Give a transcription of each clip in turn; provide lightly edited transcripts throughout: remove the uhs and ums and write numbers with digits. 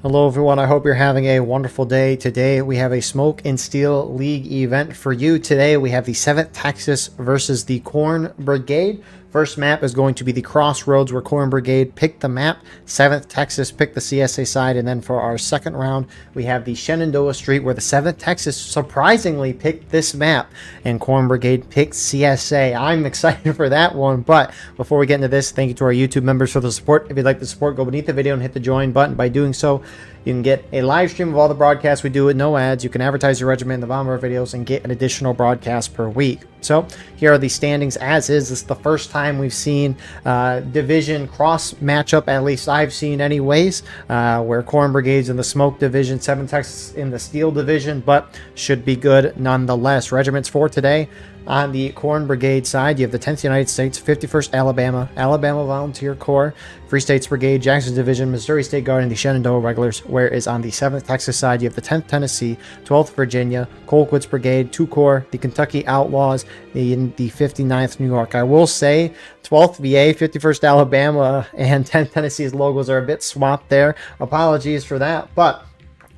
Hello everyone, I hope you're having a wonderful day. Today we have a Smoke and Steel League event for you. Today we have the 7th Texas versus the Corn Brigade. First map is going to be the Crossroads, where Corn Brigade picked the map. 7th Texas picked the CSA side, and then for our second round we have the Shenandoah Street, where the 7th Texas surprisingly picked this map and Corn Brigade picked CSA. I'm excited for that one, but before we get into this, thank you to our YouTube members for the support. If you'd like the support, go beneath the video and hit the join button. By doing so, you can get a live stream of all the broadcasts we do with no ads. You can advertise your regiment in the bottom of our videos and get an additional broadcast per week. So here are the standings as is. This is the first time we've seen division cross matchup, at least I've seen anyways, where Corn Brigade's in the Smoke division, 7 Texas in the Steel division, but should be good nonetheless. Regiments for today. On the Corn Brigade side, you have the 10th United States, 51st Alabama, Alabama Volunteer Corps, Free States Brigade, Jackson Division, Missouri State Guard, and the Shenandoah Regulars. Whereas on the 7th Texas side, you have the 10th Tennessee, 12th Virginia, Colquitt's Brigade, 2 Corps, the Kentucky Outlaws, the 59th New York. I will say 12th VA, 51st Alabama, and 10th Tennessee's logos are a bit swapped there. Apologies for that. But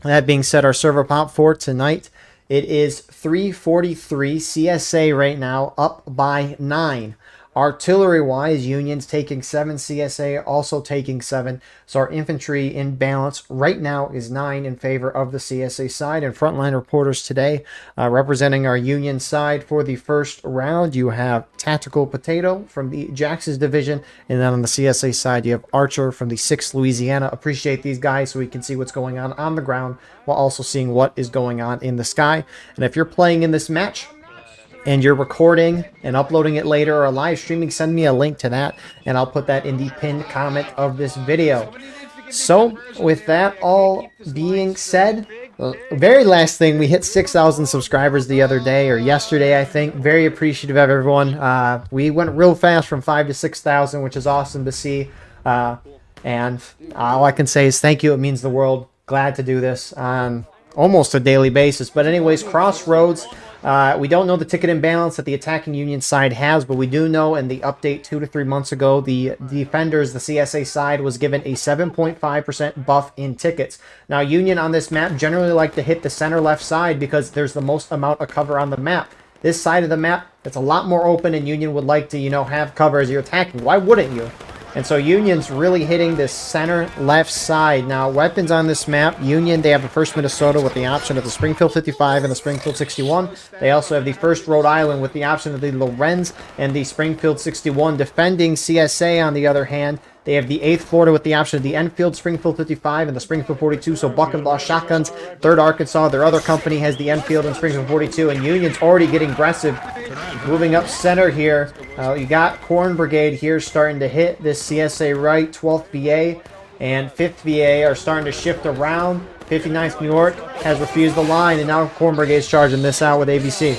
that being said, our server pop for tonight, it is 343 CSA right now, up by 9. Artillery-wise, Union's taking 7, CSA also taking 7. So our infantry in balance right now is 9 in favor of the CSA side. And frontline reporters today, representing our Union side for the first round, you have Tactical Potato from the Jackson's Division. And then on the CSA side, you have Archer from the 6th Louisiana. Appreciate these guys so we can see what's going on the ground while also seeing what is going on in the sky. And if you're playing in this match and you're recording and uploading it later or live streaming, send me a link to that and I'll put that in the pinned comment of this video. So with that all being said, very last thing, we hit 6,000 subscribers the other day, or yesterday I think. Very appreciative of everyone. We went real fast from 5 to 6,000, which is awesome to see. And all I can say is thank you. It means the world. Glad to do this on almost a daily basis. But anyways, Crossroads. We don't know the ticket imbalance that the attacking Union side has, but we do know in the update 2 to 3 months ago, the defenders, the CSA side, was given a 7.5% buff in tickets. Now, Union on this map generally like to hit the center left side because there's the most amount of cover on the map. This side of the map, it's a lot more open, and Union would like to, have cover as you're attacking. Why wouldn't you? And so Union's really hitting this center left side. Now, weapons on this map, Union, they have the 1st Minnesota with the option of the Springfield 55 and the Springfield 61. They also have the 1st Rhode Island with the option of the Lorenz and the Springfield 61. Defending CSA, on the other hand, they have the 8th Florida with the option of the Enfield Springfield 55 and the Springfield 42, so Buck and Boss shotguns. 3rd Arkansas, their other company, has the Enfield and Springfield 42, and Union's already getting aggressive. Moving up center here, you got Corn Brigade here starting to hit this CSA right. 12th VA and 5th VA are starting to shift around. 59th New York has refused the line, and now Corn Brigade's charging this out with ABC.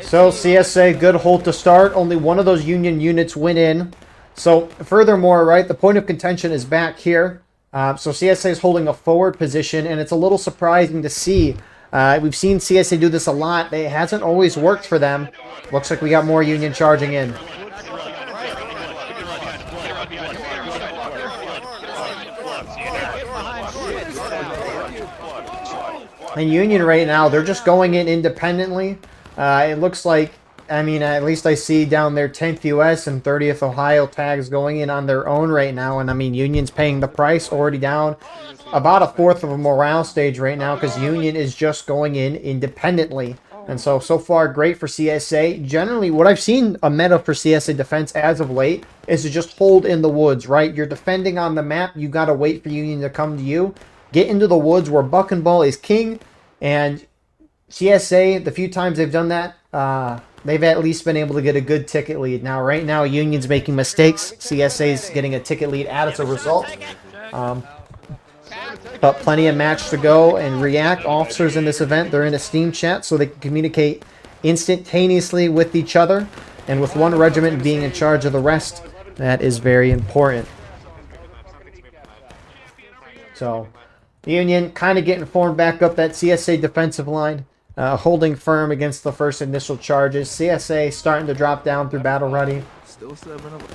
So CSA, good hold to start. Only one of those Union units went in. So furthermore, right, the point of contention is back here. So CSA is holding a forward position, and it's a little surprising to see. We've seen CSA do this a lot. It hasn't always worked for them. Looks like we got more Union charging in. And Union right now, they're just going in independently. It looks like, at least I see down there 10th US and 30th Ohio tags going in on their own right now. And Union's paying the price, already down about a 1/4 of a morale stage right now because Union is just going in independently. And so far, great for CSA. Generally, what I've seen a meta for CSA defense as of late is to just hold in the woods, right? You're defending on the map. You got to wait for Union to come to you. Get into the woods where Buck and Ball is king. And CSA, the few times they've done that, they've at least been able to get a good ticket lead. Now, right now, Union's making mistakes. CSA's getting a ticket lead as a result. But plenty of match to go and react. Officers in this event, they're in a Steam chat so they can communicate instantaneously with each other. And with one regiment being in charge of the rest, that is very important. So, Union kind of getting formed back up. That CSA defensive line holding firm against the first initial charges. CSA starting to drop down through battle ready. Still 7 of us.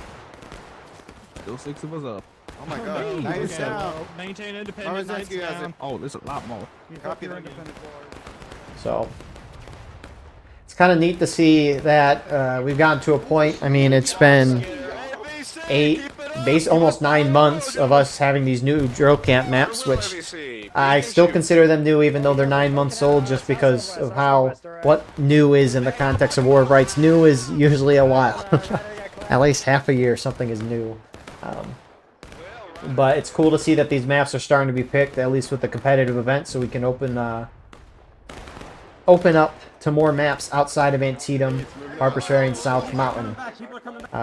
Still 6 of us up. Oh my god, nice down. Maintain independent, nice down. Oh, there's a lot more. Copy your that. independent So it's kind of neat to see that we've gotten to a point. I mean, it's been almost 9 months of us having these new drill camp maps, which I still consider them new, even though they're 9 months old, just because of what new is in the context of War of Rights. New is usually a while. At least half a year something is new. But it's cool to see that these maps are starting to be picked, at least with the competitive event, so we can open up to more maps outside of Antietam, Harpers Ferry, and South Mountain.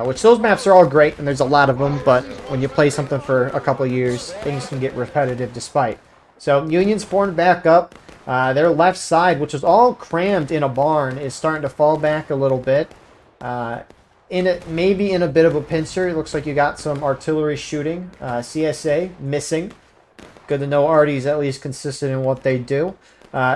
Which those maps are all great, and there's a lot of them, but when you play something for a couple of years, things can get repetitive despite. So Union's formed back up. Their left side, which was all crammed in a barn, is starting to fall back a little bit. Maybe in a bit of a pincer. It looks like you got some artillery shooting. CSA missing. Good to know Arty's at least consistent in what they do.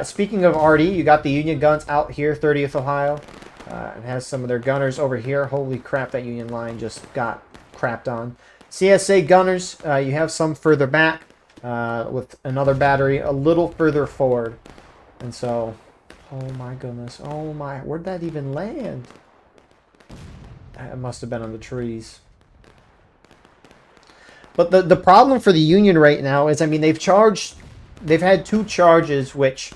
Speaking of Arty, you got the Union guns out here, 30th Ohio. It has some of their gunners over here. Holy crap, that Union line just got crapped on. CSA gunners, you have some further back with another battery a little further forward. And so, oh my goodness. Oh my, where'd that even land? It must have been on the trees. But the problem for the Union right now is, I mean, they've had 2 charges, which,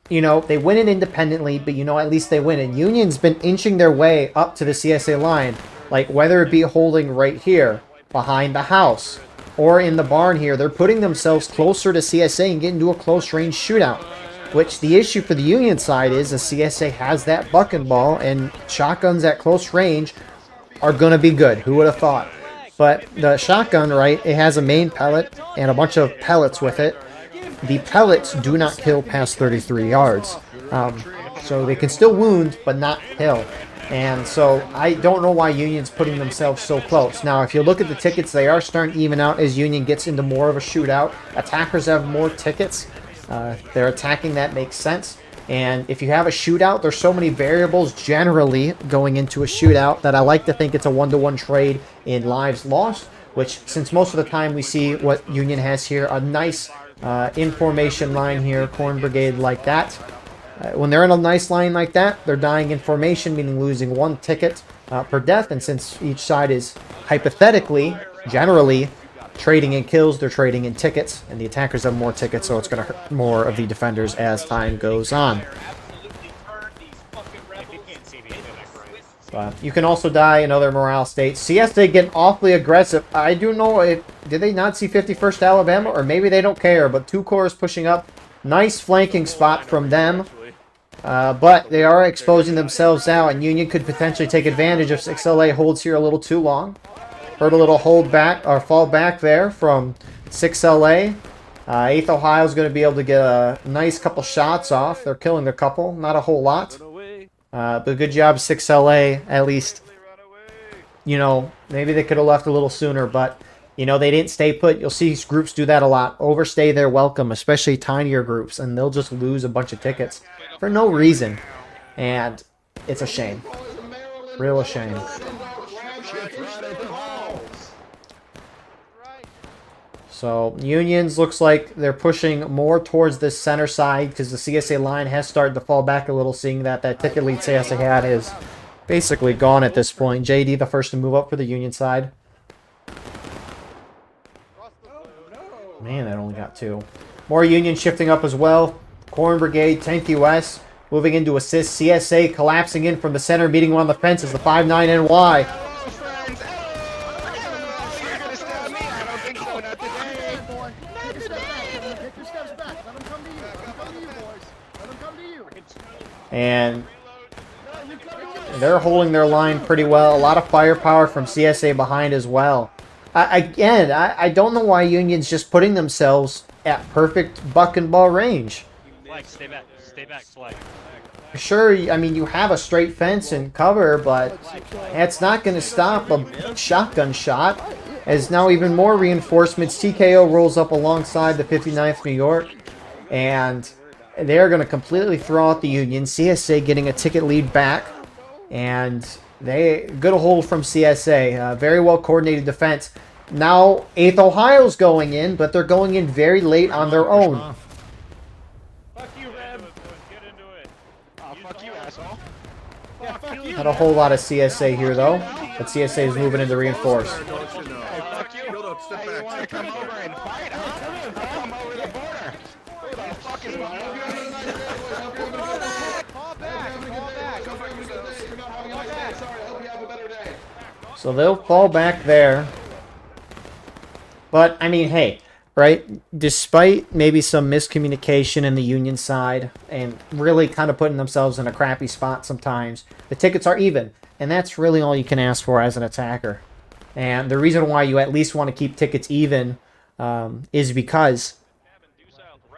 you know, they win it independently, but, you know, at least they win it. Union's been inching their way up to the CSA line, like whether it be holding right here, behind the house, or in the barn here. They're putting themselves closer to CSA and getting to a close range shootout. Which the issue for the Union side is the CSA has that buck and ball, and shotguns at close range are going to be good. Who would have thought? But the shotgun, right, it has a main pellet and a bunch of pellets with it. The pellets do not kill past 33 yards. So they can still wound, but not kill. And so I don't know why Union's putting themselves so close. Now, if you look at the tickets, they are starting to even out as Union gets into more of a shootout. Attackers have more tickets. They're attacking, that makes sense. And if you have a shootout, there's so many variables generally going into a shootout that I like to think it's a 1-to-1 trade in lives lost, which since most of the time we see what Union has here, a nice in-formation line here, Corn Brigade like that. When they're in a nice line like that, they're dying in formation, meaning losing 1 ticket per death. And since each side is hypothetically, generally, trading in kills, they're trading in tickets, and the attackers have more tickets, so it's going to hurt more of the defenders as time goes on. But you can also die in other morale states. CSA getting awfully aggressive. I do know if did they not see 51st Alabama, or maybe they don't care, but 2 corps pushing up. Nice flanking spot from them. But they are exposing themselves now, and Union could potentially take advantage if 6LA holds here a little too long. Heard a little hold back or fall back there from 6LA. 8th Ohio is going to be able to get a nice couple shots off. They're killing a couple, not a whole lot. But good job 6LA, at least. You know, maybe they could have left a little sooner, but, you know, they didn't stay put. You'll see groups do that a lot. Overstay their welcome, especially tinier groups, and they'll just lose a bunch of tickets for no reason. And it's a shame. Real shame. So, Unions looks like they're pushing more towards this center side because the CSA line has started to fall back a little, seeing that ticket lead CSA had is basically gone at this point. JD the first to move up for the Union side. Man, that only got 2. More Union shifting up as well. Corn Brigade, 10th US, moving into assist. CSA collapsing in from the center, meeting him on the fence as the 5-9 NY. And they're holding their line pretty well. A lot of firepower from CSA behind as well. I don't know why Union's just putting themselves at perfect buck and ball range. Flag, stay back, flag. Sure, I mean, you have a straight fence and cover, but it's not going to stop a shotgun shot. As now even more reinforcements, TKO rolls up alongside the 59th New York. And they're going to completely throw out the Union. CSA getting a ticket lead back. And they good hold from CSA. Very well coordinated defense. Now 8th Ohio's going in, but they're going in very late on their own. Fuck you, Reb. Get into it. Oh, fuck you, asshole. Yeah, fuck you. Not a whole lot of CSA here, though. But CSA is moving into reinforce. Hey, fuck you. Hold up, step Hey, you back. want to come over and fight, huh? Come over the border. Who the fuck is So they'll fall back there. But, I mean, hey, right? Despite maybe some miscommunication in the Union side and really kind of putting themselves in a crappy spot sometimes, the tickets are even. And that's really all you can ask for as an attacker. And the reason why you at least want to keep tickets even is because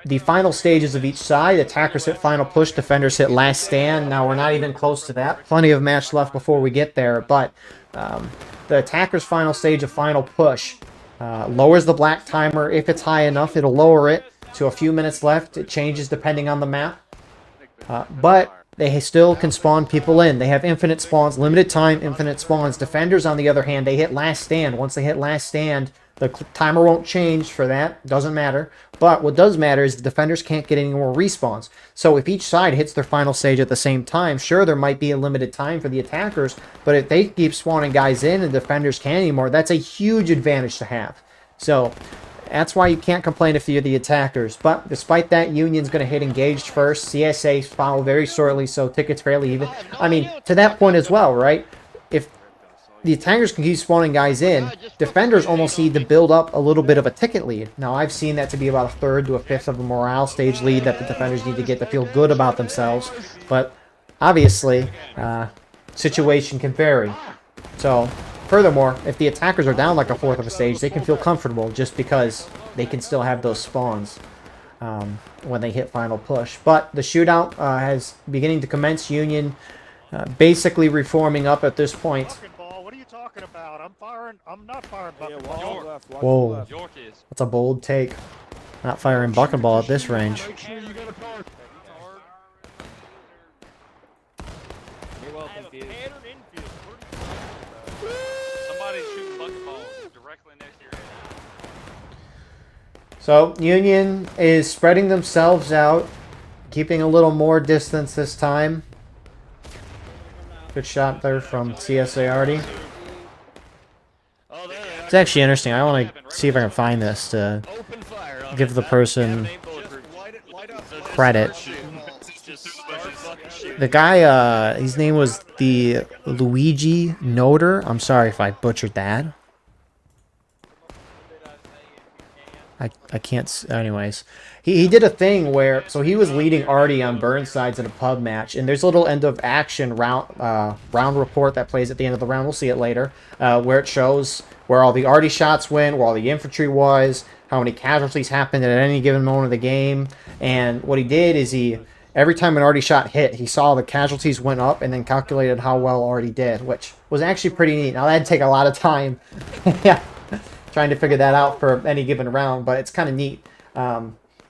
the final stages of each side, attackers hit final push, defenders hit last stand. Now, we're not even close to that. Plenty of match left before we get there, but the attacker's final stage of final push lowers the black timer. If it's high enough, it'll lower it to a few minutes left. It changes depending on the map. But they still can spawn people in. They have infinite spawns, limited time, infinite spawns. Defenders, on the other hand, they hit last stand. Once they hit last stand, the timer won't change for that. Doesn't matter. But what does matter is the defenders can't get any more respawns. So if each side hits their final stage at the same time, sure, there might be a limited time for the attackers, but if they keep spawning guys in and defenders can't anymore, that's a huge advantage to have. So that's why you can't complain if you're the attackers. But despite that, Union's going to hit engaged first. CSA follow very shortly, so tickets fairly even. I mean, to that point as well, right? If the attackers can keep spawning guys in, defenders almost need to build up a little bit of a ticket lead. Now, I've seen that to be about a third to a fifth of the morale stage lead that the defenders need to get to feel good about themselves. But obviously, situation can vary. So, furthermore, if the attackers are down like a fourth of a stage, they can feel comfortable just because they can still have those spawns when they hit final push. But the shootout has beginning to commence. Union basically reforming up at this point. What are you talking about? I'm not firing bucket Watch ball. the left, watch Whoa. the left. York is. That's a bold take. Not firing bucket ball at this range. Make sure you got a card. You're welcome, dude. Somebody's shooting bucket balls directly next to your head. So, Union is spreading themselves out, keeping a little more distance this time. Good shot there from CSA Artie. It's actually interesting. I want to see if I can find this to give the person credit. The guy, his name was the Luigi Noder. I'm sorry if I butchered that. I can't. Anyways, he did a thing where he was leading Artie on Burnsides in a pub match, and there's a little end of action round report that plays at the end of the round. We'll see it later, where it shows where all the Artie shots went, where all the infantry was, how many casualties happened at any given moment of the game, and what he did is every time an Artie shot hit, he saw the casualties went up and then calculated how well Artie did, which was actually pretty neat. Now that'd take a lot of time. Yeah. Trying to figure that out for any given round, but it's kind of neat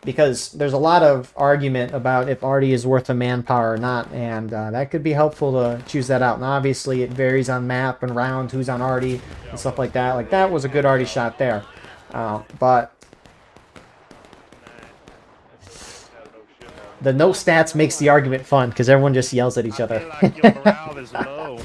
because there's a lot of argument about if Artie is worth the manpower or not, and that could be helpful to choose that out. And obviously it varies on map and round, who's on Artie and stuff like that. Like that was a good Artie shot there, but the no stats makes the argument fun because everyone just yells at each other. I feel like your morale is low.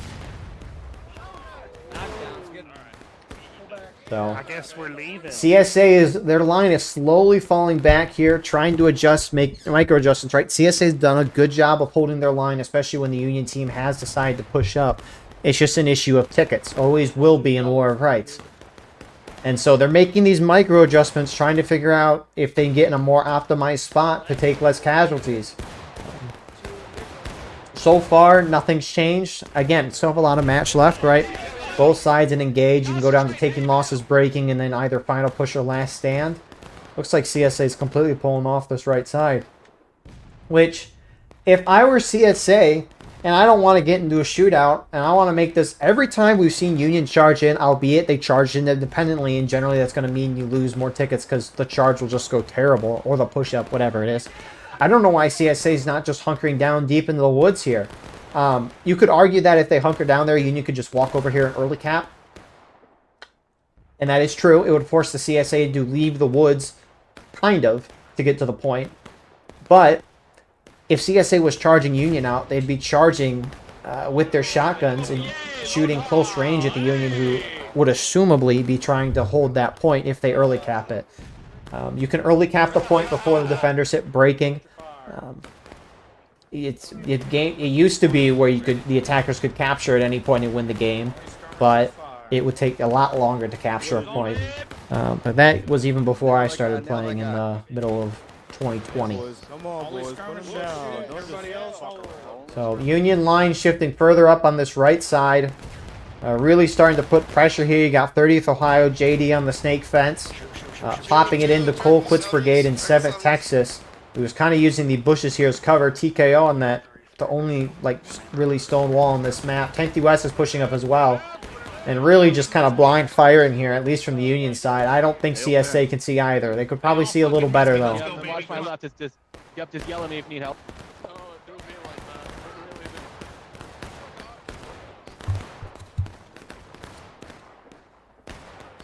So I guess we're leaving. CSA their line is slowly falling back here, trying to adjust, make micro adjustments, right? CSA's done a good job of holding their line, especially when the Union team has decided to push up. It's just an issue of tickets. Always will be in War of Rights. And so they're making these micro adjustments, trying to figure out if they can get in a more optimized spot to take less casualties. So far, nothing's changed. Again, still have a lot of match left, right? Both sides and engage. You can go down to taking losses, breaking, and then either final push or last stand. Looks like CSA is completely pulling off this right side. Which, if I were CSA, and I don't want to get into a shootout, and I want to make this every time we've seen Union charge in, albeit they charged in independently, and generally that's going to mean you lose more tickets because the charge will just go terrible, or the push-up, whatever it is. I don't know why CSA is not just hunkering down deep into the woods here. You could argue that if they hunker down there, Union could just walk over here and early cap. And that is true. It would force the CSA to leave the woods, kind of, to get to the point. But if CSA was charging Union out, they'd be charging with their shotguns and shooting close range at the Union, who would assumably be trying to hold that point if they early cap it. You can early cap the point before the defenders hit breaking. It used to be where the attackers could capture at any point and win the game, but it would take a lot longer to capture a point. But that was even before I started playing in the middle of 2020. Come on, boys. Put him down. Don't just... So Union line shifting further up on this right side. Really starting to put pressure here. You got 30th Ohio, JD on the snake fence. Popping it into Colquitt's Brigade in 7th Texas. He was kind of using the bushes here as cover. TKO on that. The only, like, really stone wall on this map. 10th US is pushing up as well. And really just kind of blind firing here, at least from the Union side. I don't think CSA can see either. They could probably see a little better, though. Watch my left. Just yell at me if you need help.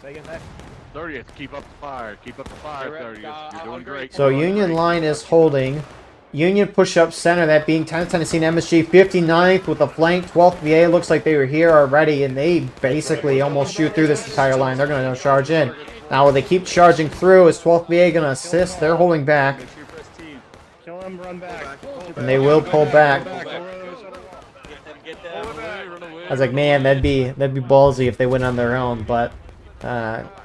Taking that. 30th, keep up the fire. Keep up the fire, 30th. You're doing great. So Union line is holding. Union push up center, that being 10th Tennessee and MSG. 59th with a flank. 12th VA looks like they were here already, and they basically almost shoot through this entire line. They're going to charge in. Now, will they keep charging through? Is 12th VA going to assist? They're holding back. Kill him, run back. And they will pull back. I was like, man, that'd be ballsy if they went on their own, but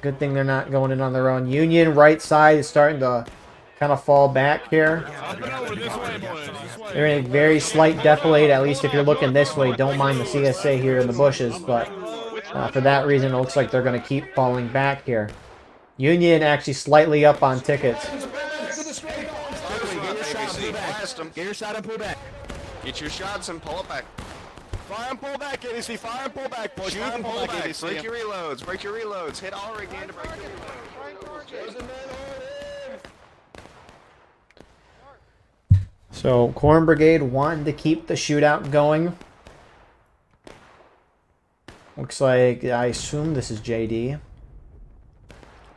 good thing they're not going in on their own. Union right side is starting to kind of fall back here. They're in a very slight defilade, at least if you're looking this way. Don't mind the CSA here in the bushes, but for that reason, it looks like they're going to keep falling back here. Union actually slightly up on tickets. Get your shot and pull back. Get your shots and pull it back. Fire and pull back, ABC. Fire and pull back, boys. Shoot Fire and and pull back, back. ABC. Break your reloads. Break your reloads. Hit all again to break your reloads. So, Corn Brigade wanting to keep the shootout going. Looks like, I assume this is JD.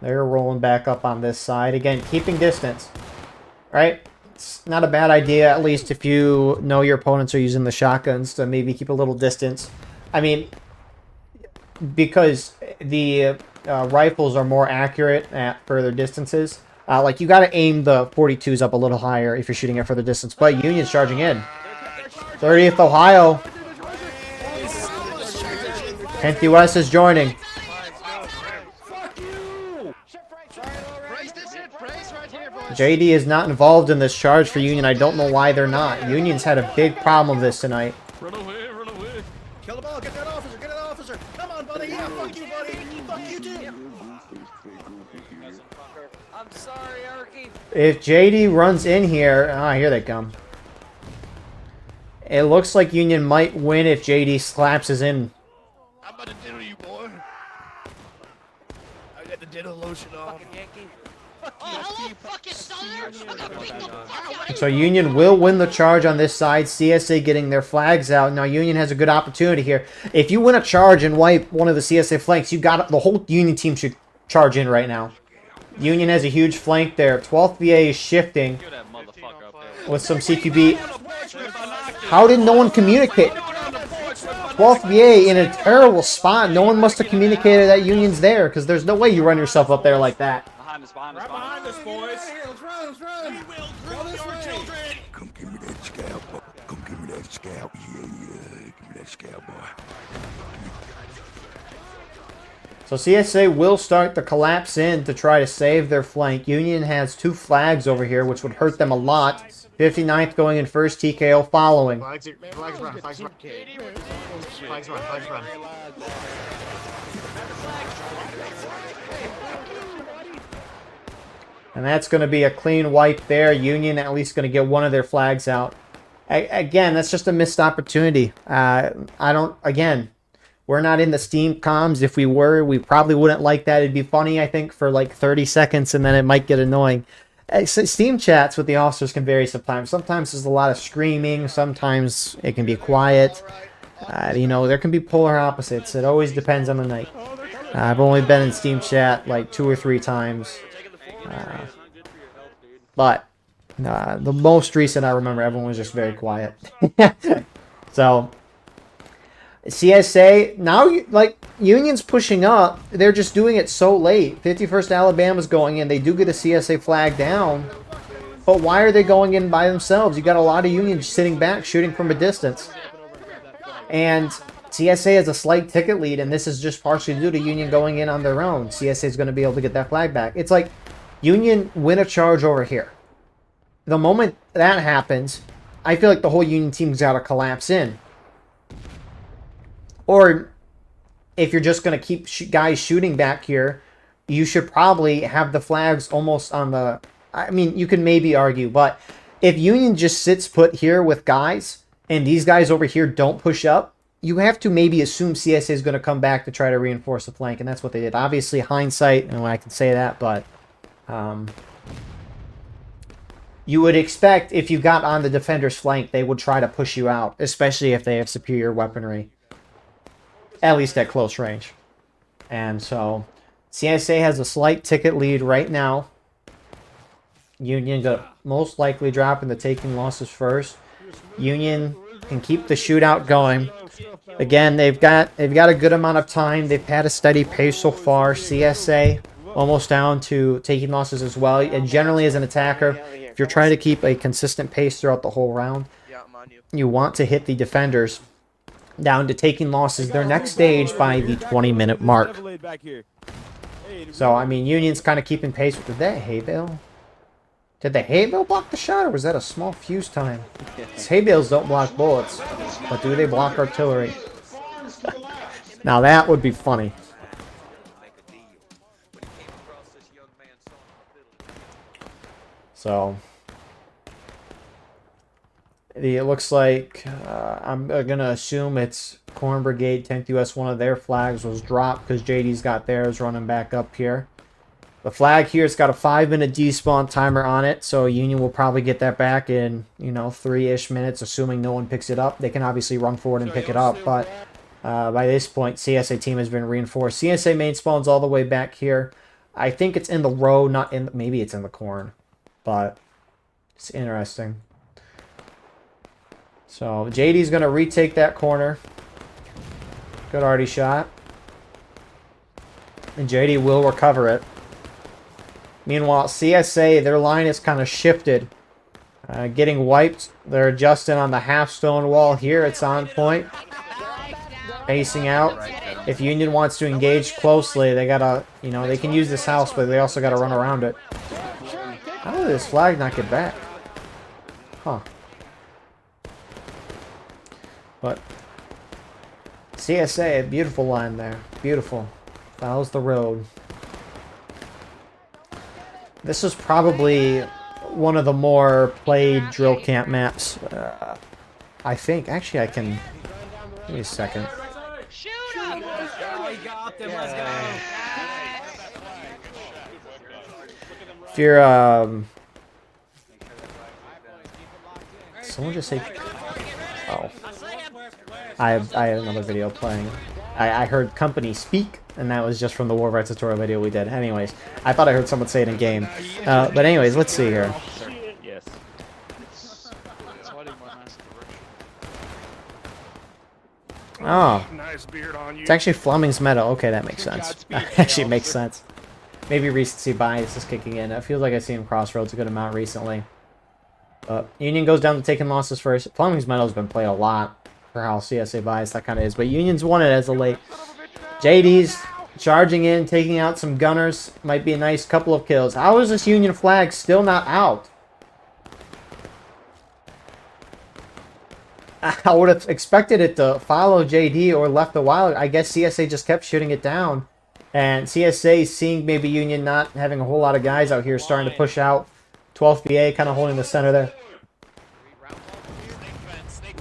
They're rolling back up on this side. Again, keeping distance. Right? It's not a bad idea, at least if you know your opponents are using the shotguns, to maybe keep a little distance. I mean, because the rifles are more accurate at further distances. Like, you got to aim the 42s up a little higher if you're shooting at further distance. But Union's charging in. 30th Ohio. 10th US is joining. JD is not involved in this charge for Union. I don't know why they're not. Union's had a big problem with this tonight. Run away, run away. Kill the ball. Get that officer. Get that officer. Come on, buddy. Yeah, fuck you, buddy. Fuck you, too. I'm sorry, Arky. If JD runs in here... Ah, here they come. It looks like Union might win if JD slaps us in. I'm about to diddle you, boy. I got the diddle lotion on. Fucking Yankee. Oh, fucking So Union will win the charge on this side. CSA getting their flags out. Now Union has a good opportunity here. If you win a charge and wipe one of the CSA flanks, you got the whole Union team should charge in right now. Union has a huge flank there. 12th VA is shifting with some CQB. How did no one communicate? 12th VA in a terrible spot. No one must have communicated that Union's there, because there's no way you run yourself up there like that. Right behind us, boys. Let's run, let's run. We will drill your children. Come give me that scalp, boy. Come give me that scalp. Yeah, give me that scalp, boy. So CSA will start the collapse in to try to save their flank. Union has 2 flags over here, which would hurt them a lot. 59th going in first, TKO following. Flags run, flags run. Flags run, flags run. And that's going to be a clean wipe there. Union at least going to get one of their flags out. Again, that's just a missed opportunity. Again, we're not in the Steam comms. If we were, we probably wouldn't like that. It'd be funny, I think, for like 30 seconds, and then it might get annoying. Steam chats with the officers can vary sometimes. Sometimes there's a lot of screaming. Sometimes it can be quiet. You know, there can be polar opposites. It always depends on the night. I've only been in Steam chat like 2 or 3 times. But the most recent I remember, everyone was just very quiet. So, CSA, now, like, Union's pushing up. They're just doing it so late. 51st Alabama's going in. They do get a CSA flag down. But why are they going in by themselves? You got a lot of Union sitting back, shooting from a distance. And CSA has a slight ticket lead, and this is just partially due to Union going in on their own. CSA is going to be able to get that flag back. It's like Union win a charge over here. The moment that happens, I feel like the whole Union team's got to collapse in. Or if you're just going to keep guys shooting back here, you should probably have the flags almost on the... I mean, you can maybe argue, but if Union just sits put here with guys, and these guys over here don't push up, you have to maybe assume CSA is going to come back to try to reinforce the flank, and that's what they did. Obviously, hindsight, and I can say that, but you would expect if you got on the defender's flank, they would try to push you out, especially if they have superior weaponry, at least at close range. And so, CSA has a slight ticket lead right now. Union going to most likely drop into taking losses first. Union can keep the shootout going. Again, they've got a good amount of time. They've had a steady pace so far. CSA almost down to taking losses as well. And generally, as an attacker, if you're trying to keep a consistent pace throughout the whole round, you want to hit the defenders down to taking losses their next stage by the 20-minute mark. So, I mean, Union's kind of keeping pace with... Did that hay bale? Did the hay bale block the shot, or was that a small fuse time? Hay bales don't block bullets, but do they block artillery? Now that would be funny. So, it looks like, I'm going to assume it's Corn Brigade 10th US. One of their flags was dropped because JD's got theirs running back up here. The flag here, it's got a 5-minute despawn timer on it, so Union will probably get that back in, you know, 3-ish minutes, assuming no one picks it up. They can obviously run forward and pick it up, but by this point, CSA team has been reinforced. CSA main spawn's all the way back here. I think it's in the row, not in... Maybe it's in the corn, but it's interesting. So, JD's going to retake that corner. Good arty shot. And JD will recover it. Meanwhile, CSA, their line is kind of shifted. Getting wiped. They're adjusting on the half-stone wall here. It's on point. Facing out. If Union wants to engage closely, they gotta, you know, they can use this house, but they also gotta run around it. How did this flag not get back? Huh. But CSA, a beautiful line there. Beautiful. Follows the road. This is probably one of the more played drill camp maps. I think. Actually, I can... Give me a second. Shoot him! If you're, someone just say... Oh. I had another video playing. I heard company speak, and that was just from the War Rights tutorial video we did. Anyways, I thought I heard someone say it in game. But anyways, let's see here. Yes. Oh. Nice beard on you. It's actually Fleming's meta. Okay, that makes sense. Actually, makes sense. Maybe recency bias is kicking in. It feels like I've seen Crossroads a good amount recently. But Union goes down to taking losses first. Fleming's meta has been played a lot for how CSA bias that kind of is. But Union's won it as of late. JD's charging in, taking out some gunners. Might be a nice couple of kills. How is this Union flag still not out? I would have expected it to follow JD or left a while. I guess CSA just kept shooting it down. And CSA, seeing maybe Union not having a whole lot of guys out here, starting to push out. 12th BA kind of holding the center there.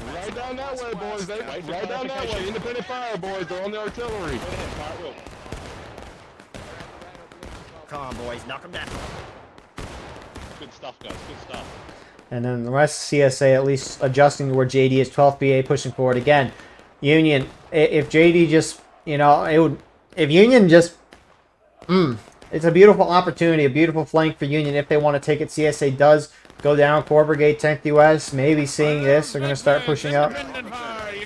Right down that way, boys. Right down that way. Independent fire, boys. They're on the artillery. Come on, boys. Knock them down. Good stuff, guys. Good stuff. And then the rest of CSA at least adjusting to where JD is. 12th BA pushing forward again. Union, if JD just, you know, it would, if Union just, it's a beautiful opportunity, a beautiful flank for Union if they want to take it. CSA does go down. Corps Brigade, 10th US, maybe seeing this. They're going to start pushing up.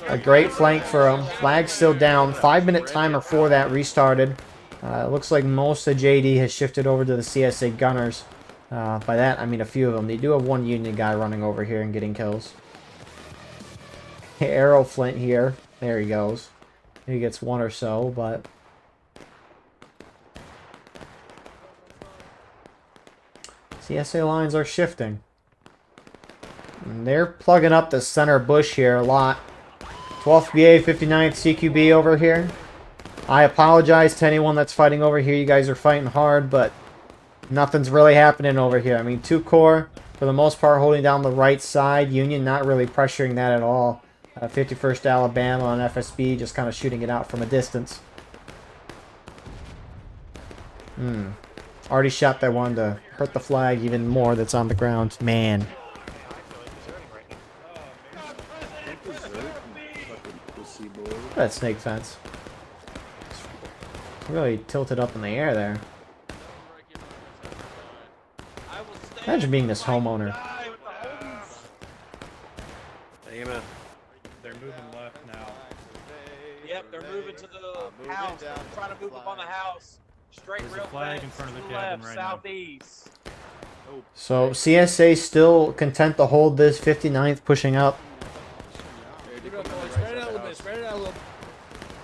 A great flank for them. Flag still down. 5-minute timer for that restarted. It looks like most of JD has shifted over to the CSA gunners. By that, I mean a few of them. They do have one Union guy running over here and getting kills. Arrow Flint here. There he goes. He gets one or so, but... CSA lines are shifting. And they're plugging up the center bush here a lot. 12th BA, 59th CQB over here. I apologize to anyone that's fighting over here. You guys are fighting hard, but nothing's really happening over here. I mean, 2 Corps, for the most part, holding down the right side. Union not really pressuring that at all. 51st Alabama on FSB, just kind of shooting it out from a distance. Already shot that one to hurt the flag even more that's on the ground. Man. That snake fence. It's really tilted up in the air there. Imagine being this homeowner. They're moving left now. Yep, they're moving to the house. They're trying to move up on the house. Straight There's real a flag fast, in front of the to cabin left, right now. southeast. So CSA still content to hold this. 59th pushing up. Spread it out a little bit. Spread it out a little bit.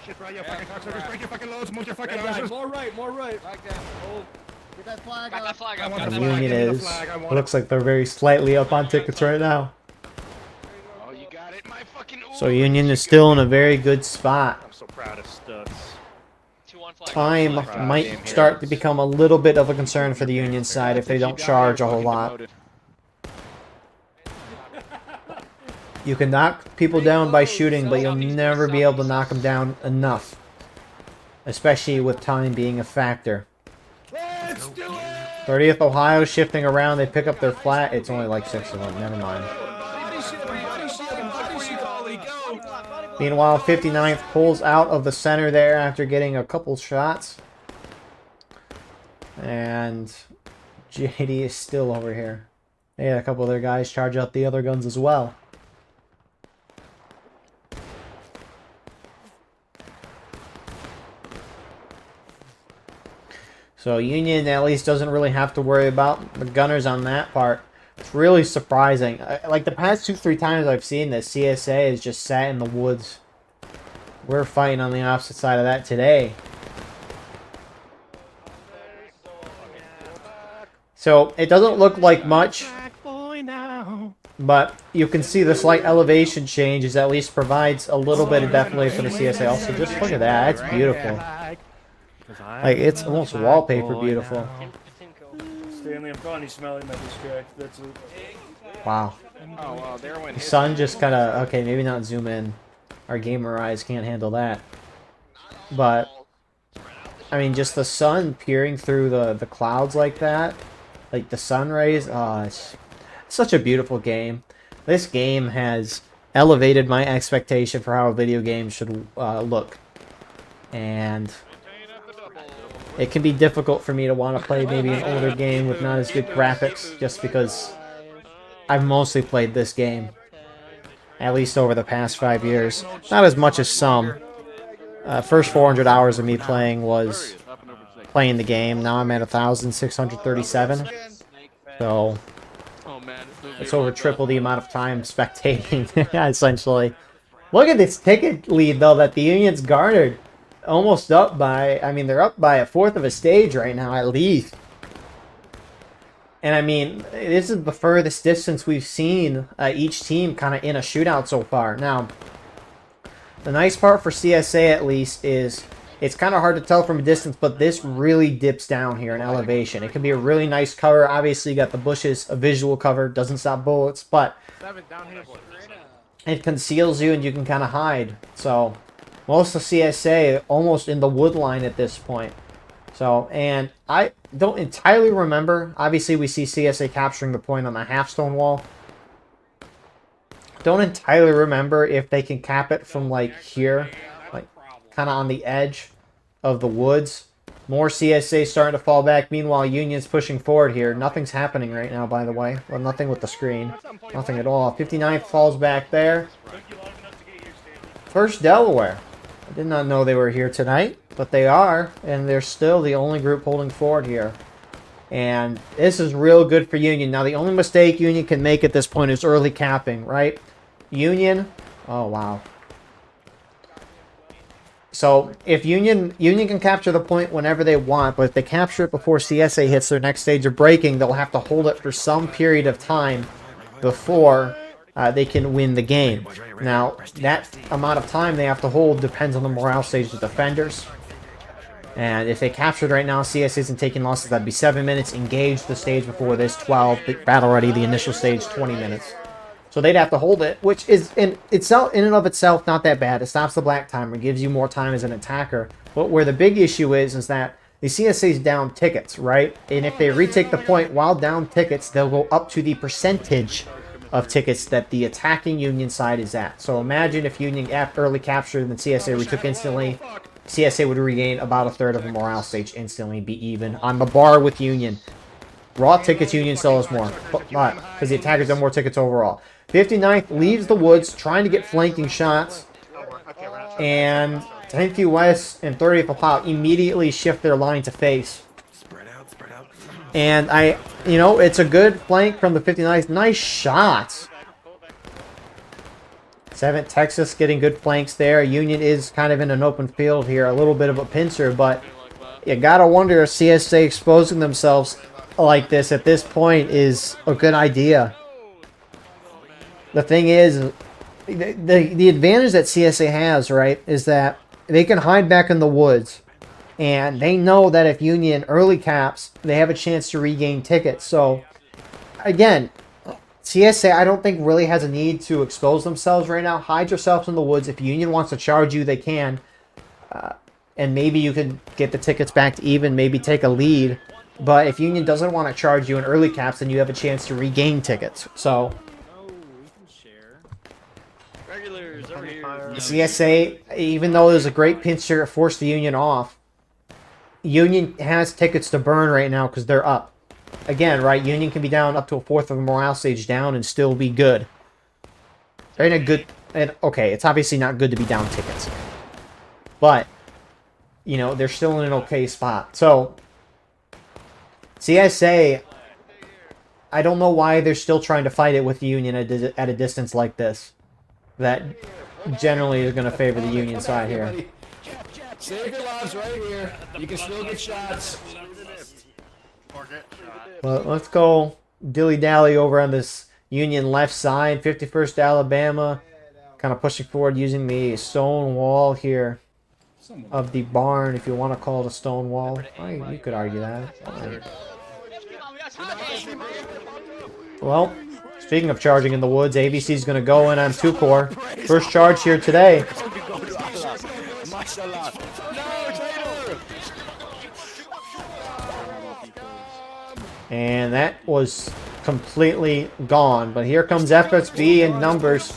Shit, right, you fucking cocksuckers. Break your fucking loads. Move your fucking Red guy, arses. more right, more right. Back down. Hold. Get that flag Got up. that flag I up. want Got the that flag. Union Give me the is. flag. I want Looks like they're very slightly up on tickets right now. Oh, you got it, my fucking. So Union is still in a very good spot. I'm so proud of Studs. 2-1 flag. Time might start to become a little bit of a concern for the Union side if they don't charge a whole lot. You can knock people down by shooting, but you'll never be able to knock them down enough. Especially with time being a factor. Let's do it. 30th Ohio shifting around. They pick up their flat. It's only like 6 of them. Never mind. Meanwhile, 59th pulls out of the center there after getting a couple shots. And JD is still over here. They had a couple of their guys charge out the other guns as well. So Union at least doesn't really have to worry about the gunners on that part. It's really surprising. Like the past 2-3 times I've seen this, CSA has just sat in the woods. We're fighting on the opposite side of that today. So it doesn't look like much, but you can see the slight elevation changes at least provides a little bit of definitely for the CSA. Also, just look at that. That's beautiful. Like, it's almost wallpaper beautiful. Stanley, I'm calling you smelling that distract. That's it. Wow. Oh, well, there went The sun just kind of... Okay, maybe not zoom in. Our gamer eyes can't handle that. But, I mean, just the sun peering through the clouds like that. Like, the sun rays. Oh, it's such a beautiful game. This game has elevated my expectation for how a video game should look. And... it can be difficult for me to want to play maybe an older game with not as good graphics, just because I've mostly played this game, at least over the past 5 years. Not as much as some. First 400 hours of me playing was playing the game. Now I'm at 1,637. So it's over triple the amount of time spectating, essentially. Look at this ticket lead, though, that the Union's garnered. Almost up by, I mean, they're up by 1/4 of a stage right now, at least. And I mean, this is the furthest distance we've seen each team kind of in a shootout so far. Now, the nice part for CSA, at least, is it's kind of hard to tell from a distance, but this really dips down here in elevation. It can be a really nice cover. Obviously, you got the bushes, a visual cover, doesn't stop bullets, but it conceals you and you can kind of hide. So... most of CSA almost in the wood line at this point. So, and I don't entirely remember. Obviously, we see CSA capturing the point on the half stone wall. Don't entirely remember if they can cap it from, like, here. Like, kind of on the edge of the woods. More CSA starting to fall back. Meanwhile, Union's pushing forward here. Nothing's happening right now, by the way. Well, nothing with the screen. Nothing at all. 59th falls back there. First Delaware. I did not know they were here tonight, but they are, and they're still the only group holding forward here. And this is real good for Union. Now, the only mistake Union can make at this point is early capping, right? Union, oh wow. So if Union can capture the point whenever they want, but if they capture it before CSA hits their next stage of breaking, they'll have to hold it for some period of time before they can win the game. Now, that amount of time they have to hold depends on the morale stage of defenders. And if they captured right now, CS isn't taking losses, that'd be 7 minutes. Engage the stage before this, 12. Battle ready, the initial stage, 20 minutes. So they'd have to hold it, which is in and of itself not that bad. It stops the black timer, gives you more time as an attacker. But where the big issue is that the CSA's down tickets, right? And if they retake the point while down tickets, they'll go up to the percentage of tickets that the attacking Union side is at. So imagine if Union early captured and then CSA retook instantly. CSA would regain about a third of a morale stage instantly and be even on the bar with Union. Raw tickets, Union still has more, but because the attackers have more tickets overall. 59th leaves the woods, trying to get flanking shots, and 10th US and 30th Apollo immediately shift their line to face. And it's a good flank from the 59th. Nice shots. 7th Texas getting good flanks there. Union is kind of in an open field here, a little bit of a pincer, but you gotta wonder if CSA exposing themselves like this at this point is a good idea. The thing is, the advantage that CSA has, right, is that they can hide back in the woods. And they know that if Union early caps, they have a chance to regain tickets. So, again, CSA, I don't think really has a need to expose themselves right now. Hide yourselves in the woods. If Union wants to charge you, they can. And maybe you could get the tickets back to even, maybe take a lead. But if Union doesn't want to charge you in early caps, then you have a chance to regain tickets. So, CSA, even though there's a great pincher, it forced the Union off. Union has tickets to burn right now because they're up. Again, right, Union can be down up to a fourth of a morale stage down and still be good. They're in a good... And okay, it's obviously not good to be down tickets. But, they're still in an okay spot. So, CSA, I don't know why they're still trying to fight it with the Union at a distance like this. That generally is going to favor the Union side here. Save your lives right here. You can still get shots. Well, let's go dilly-dally over on this Union left side. 51st Alabama kind of pushing forward using the stone wall here of the barn, if you want to call it a stone wall. You could argue that. Well, speaking of charging in the woods, ABC is going to go in on 2-core. First charge here today. And that was completely gone. But here comes FSB in numbers.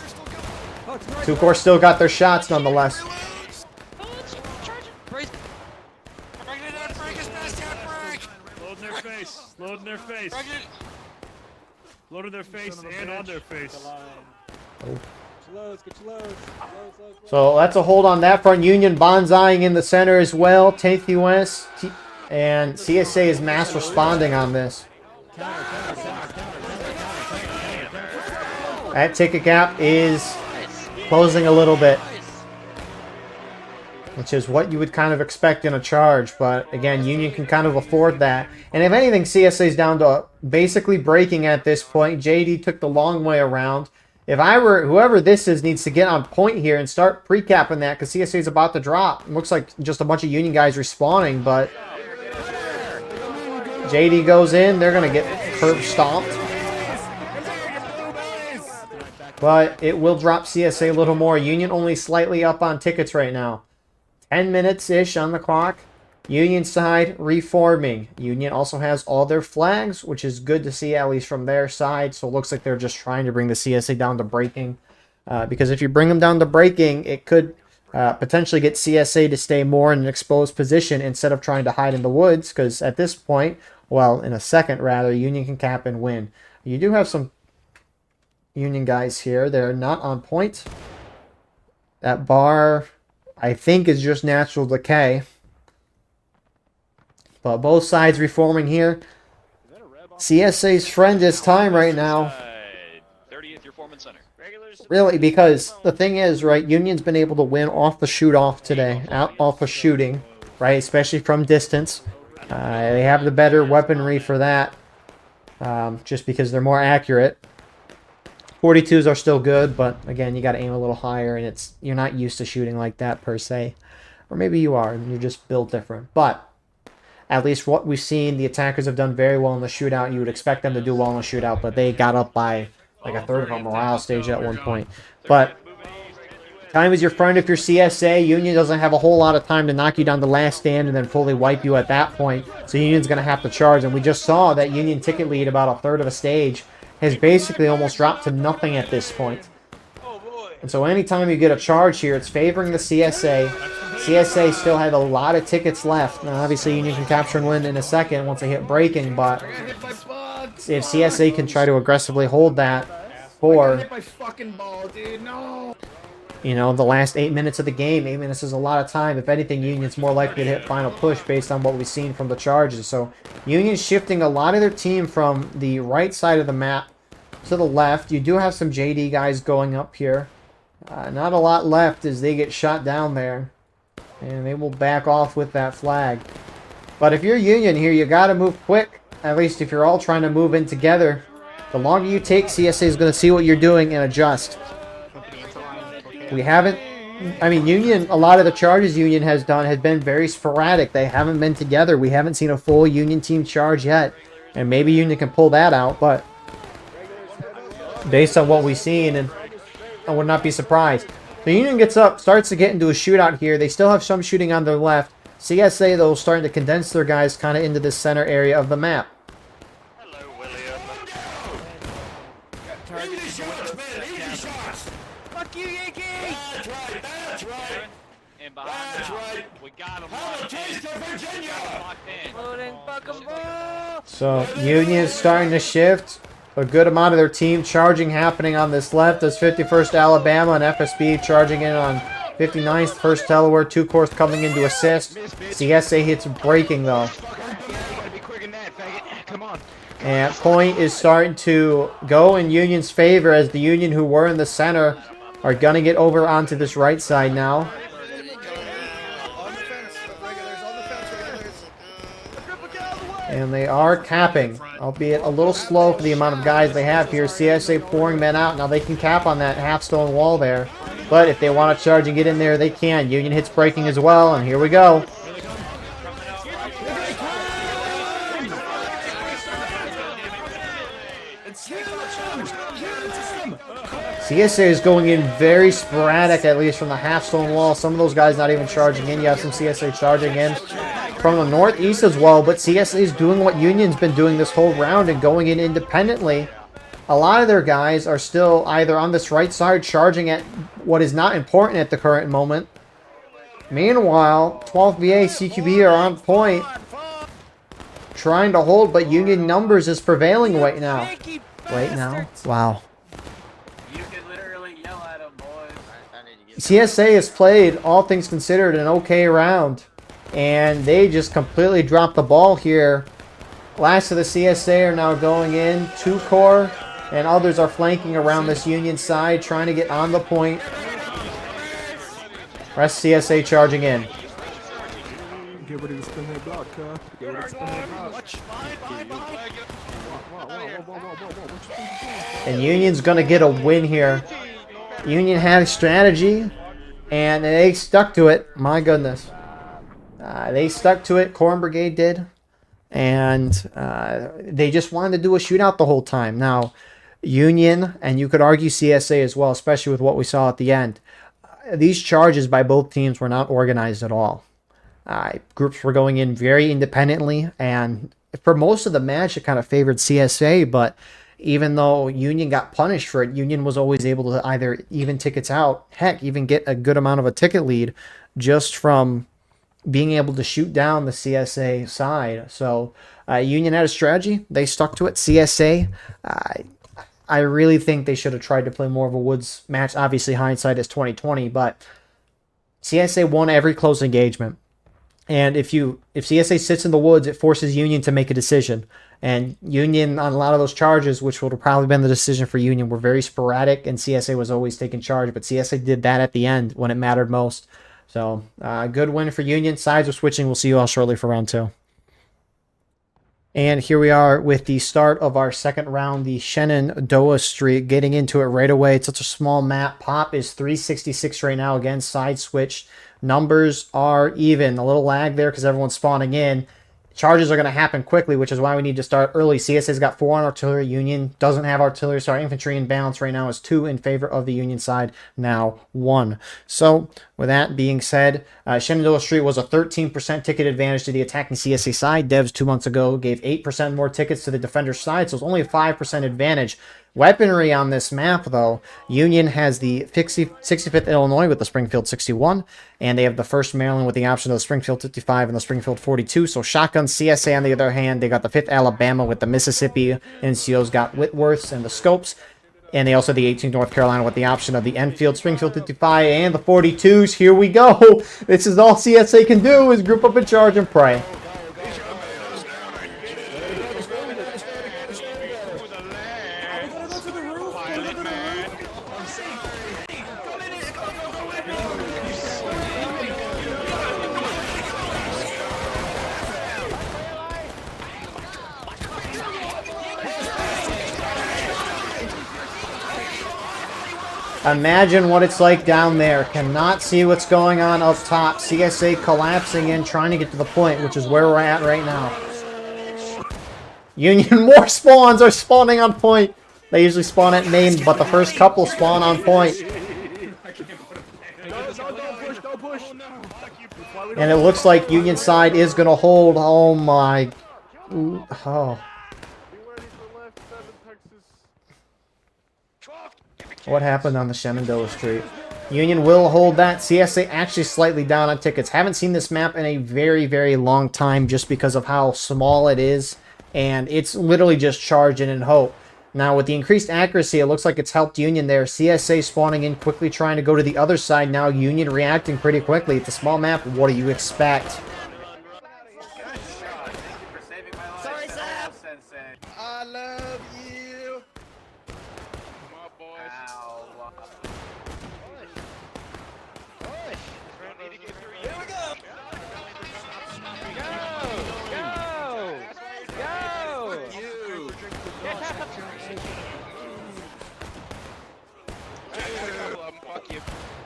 2-core still got their shots nonetheless. Load in their face. Load in their face. Load in their face and on their face. So that's a hold on that front. Union bonsaiing in the center as well. 10th US. And CSA is mass responding on this. That ticket gap is closing a little bit, which is what you would kind of expect in a charge. But again, Union can kind of afford that. And if anything, CSA is down to basically breaking at this point. JD took the long way around. If I were, whoever this is needs to get on point here and start pre-capping that, because CSA is about to drop. It looks like just a bunch of Union guys respawning, but JD goes in. They're going to get curb stomped. But it will drop CSA a little more. Union only slightly up on tickets right now. 10 minutes-ish on the clock. Union side reforming. Union also has all their flags, which is good to see, at least from their side. So it looks like they're just trying to bring the CSA down to breaking. Because if you bring them down to breaking, it could potentially get CSA to stay more in an exposed position instead of trying to hide in the woods. Because at this point, well, in a second rather, Union can cap and win. You do have some Union guys here. They're not on point. That bar, I think, is just natural decay. But both sides reforming here. CSA's friend is time right now. 30th, your foreman center. Really, because the thing is, right, Union's been able to win off the shoot-off today. Off of shooting, right, especially from distance. They have the better weaponry for that. Just because they're more accurate. 42s are still good, but again, you got to aim a little higher, and you're not used to shooting like that per se. Or maybe you are, and you're just built different. But at least what we've seen, the attackers have done very well in the shootout. You would expect them to do well in the shootout, but they got up by like a third of a morale stage at one point. But time is your friend if you're CSA. Union doesn't have a whole lot of time to knock you down the last stand and then fully wipe you at that point. So Union's going to have to charge. And we just saw that Union ticket lead about a third of a stage has basically almost dropped to nothing at this point. And so anytime you get a charge here, it's favoring the CSA. CSA still had a lot of tickets left. Now, obviously, Union can capture and win in a second once they hit breaking, but if CSA can try to aggressively hold that for, you know, the last 8 minutes of the game, 8 minutes is a lot of time. If anything, Union's more likely to hit final push based on what we've seen from the charges. So Union's shifting a lot of their team from the right side of the map to the left. You do have some JD guys going up here. Not a lot left as they get shot down there. And they will back off with that flag. But if you're Union here, you got to move quick. At least if you're all trying to move in together. The longer you take, CSA is going to see what you're doing and adjust. We haven't... I mean, Union, a lot of the charges Union has done has been very sporadic. They haven't been together. We haven't seen a full Union team charge yet. And maybe Union can pull that out, but based on what we've seen, and I would not be surprised. The Union gets up, starts to get into a shootout here. They still have some shooting on their left. CSA, though, starting to condense their guys kind of into the center area of the map. Hello, William. Easy shots, man! Easy shots! Fuck you, Yankee! That's right, that's right! And behind That's now, right! we got him. Have a taste of Virginia! Locked in. So, Union is starting to shift. A good amount of their team charging happening on this left as 51st Alabama and FSB charging in on 59th, 1st Delaware, 2 course coming in to assist. CSA hits breaking though. And point is starting to go in Union's favor as the Union who were in the center are going to get over onto this right side now. And they are capping, albeit a little slow for the amount of guys they have here. CSA pouring men out. Now they can cap on that half-stone wall there. But if they want to charge and get in there, they can. Union hits breaking as well, and here we go. CSA is going in very sporadic, at least from the half-stone wall. Some of those guys not even charging in. You have some CSA charging in from the northeast as well, but CSA is doing what Union's been doing this whole round and going in independently. A lot of their guys are still either on this right side charging at what is not important at the current moment. Meanwhile, 12th VA, CQB are on point, trying to hold, but Union numbers is prevailing right now. Right now? Wow. You can literally yell at them, boys. CSA has played, all things considered, an okay round. And they just completely dropped the ball here. Last of the CSA are now going in. 2 core and others are flanking around this Union side, trying to get on the point. Rest CSA charging in. Get ready to spin that block, huh? Get ready to spin that block. And Union's going to get a win here. Union had a strategy, and they stuck to it. My goodness. They stuck to it. Corn Brigade did. And they just wanted to do a shootout the whole time. Now, Union, and you could argue CSA as well, especially with what we saw at the end. These charges by both teams were not organized at all. Groups were going in very independently, and for most of the match, it kind of favored CSA, but even though Union got punished for it, Union was always able to either even tickets out, heck, even get a good amount of a ticket lead just from being able to shoot down the CSA side. So Union had a strategy. They stuck to it. CSA, I really think they should have tried to play more of a woods match. Obviously, hindsight is 2020, but CSA won every close engagement. And if CSA sits in the woods, it forces Union to make a decision. And Union, on a lot of those charges, which would have probably been the decision for Union, were very sporadic, and CSA was always taking charge. But CSA did that at the end when it mattered most. So, good win for Union. Sides are switching. We'll see you all shortly for round 2. And here we are with the start of our second round, the Shenandoah Street. Getting into it right away. It's such a small map. Pop is 366 right now. Again, side switch. Numbers are even. A little lag there because everyone's spawning in. Charges are going to happen quickly, which is why we need to start early. CSA's got 4 on artillery. Union doesn't have artillery, so our infantry in balance right now is 2 in favor of the Union side, now 1. So, with that being said, Shenandoah Street was a 13% ticket advantage to the attacking CSA side. Devs 2 months ago gave 8% more tickets to the defender's side, so it's only a 5% advantage. Weaponry on this map, though, Union has the 65th Illinois with the Springfield 61, and they have the 1st Maryland with the option of the Springfield 55 and the Springfield 42. So shotgun. CSA, on the other hand, they got the 5th Alabama with the Mississippi. NCO's got Whitworths and the Scopes, and they also have the 18th North Carolina with the option of the Enfield, Springfield 55, and the 42s. Here we go. This is all CSA can do, is group up and charge and pray. Imagine what it's like down there. Cannot see what's going on up top. CSA collapsing in, trying to get to the point, which is where we're at right now. Union, more spawns are spawning on point. They usually spawn at main, but the first couple spawn on point. And it looks like Union side is going to hold. Oh my. Oh. What happened on the Shenandoah Street? Union will hold that. CSA actually slightly down on tickets. Haven't seen this map in a very, very long time just because of how small it is. And it's literally just charge in and hope. Now, with the increased accuracy, it looks like it's helped Union there. CSA spawning in quickly, trying to go to the other side. Now, Union reacting pretty quickly. It's a small map. What do you expect? Sorry, Sam. I love you. Come on, boys. Here we go.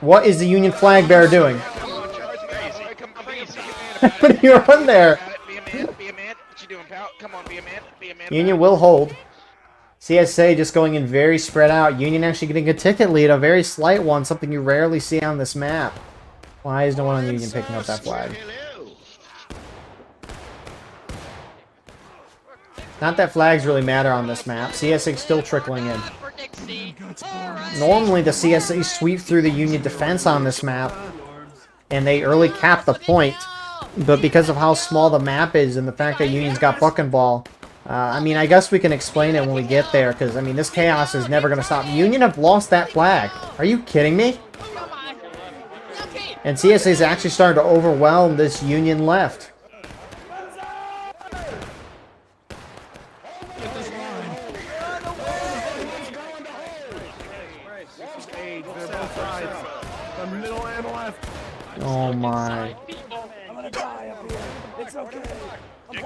What is the Union flag bearer doing? What are you on there? Be a man. What you doing, pal? Come on, be a man. Be a man. Union will hold. CSA just going in very spread out. Union actually getting a ticket lead, a very slight one, something you rarely see on this map. Why is no one on Union picking up that flag? Not that flags really matter on this map. CSA still trickling in. Normally the CSA sweep through the Union defense on this map, and they early cap the point. But because of how small the map is and the fact that Union's got buck and ball, I mean, I guess we can explain it when we get there, because, I mean, this chaos is never going to stop. Union have lost that flag. Are you kidding me? And CSA is actually starting to overwhelm this Union left. Oh my.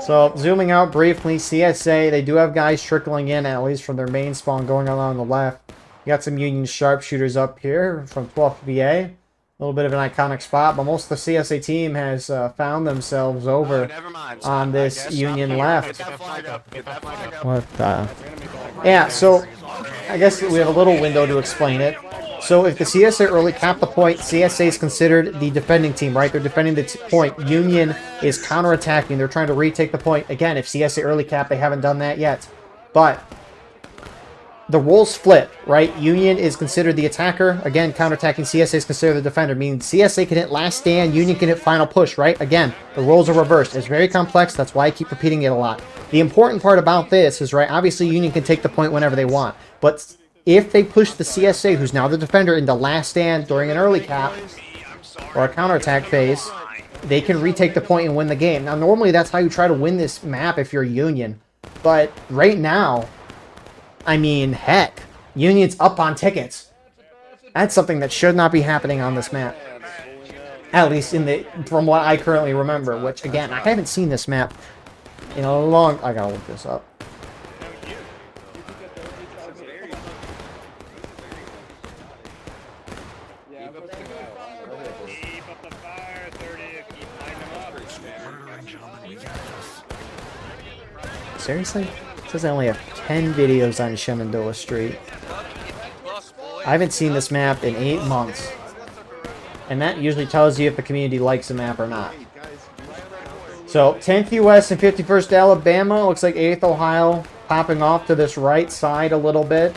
So, zooming out briefly, CSA, they do have guys trickling in, at least from their main spawn, going on the left. You got some Union sharpshooters up here from 12th VA. A little bit of an iconic spot, but most of the CSA team has found themselves over on this Union left. What the? Yeah, so I guess we have a little window to explain it. So if the CSA early cap the point, CSA is considered the defending team, right? They're defending the point. Union is counterattacking. They're trying to retake the point. Again, if CSA early cap, they haven't done that yet. But the roles flip, right? Union is considered the attacker. Again, counterattacking. CSA is considered the defender, meaning CSA can hit last stand, Union can hit final push, right? Again, the roles are reversed. It's very complex. That's why I keep repeating it a lot. The important part about this is, right, obviously Union can take the point whenever they want. But if they push the CSA, who's now the defender, into last stand during an early cap or a counterattack phase, they can retake the point and win the game. Now, normally that's how you try to win this map if you're Union. But right now, I mean, heck, Union's up on tickets. That's something that should not be happening on this map. At least from what I currently remember, which, again, I haven't seen this map in a long... I gotta look this up. Seriously? It says I only have 10 videos on Shenandoah Street. I haven't seen this map in 8 months. And that usually tells you if the community likes the map or not. So, 10th US and 51st Alabama. Looks like 8th Ohio popping off to this right side a little bit.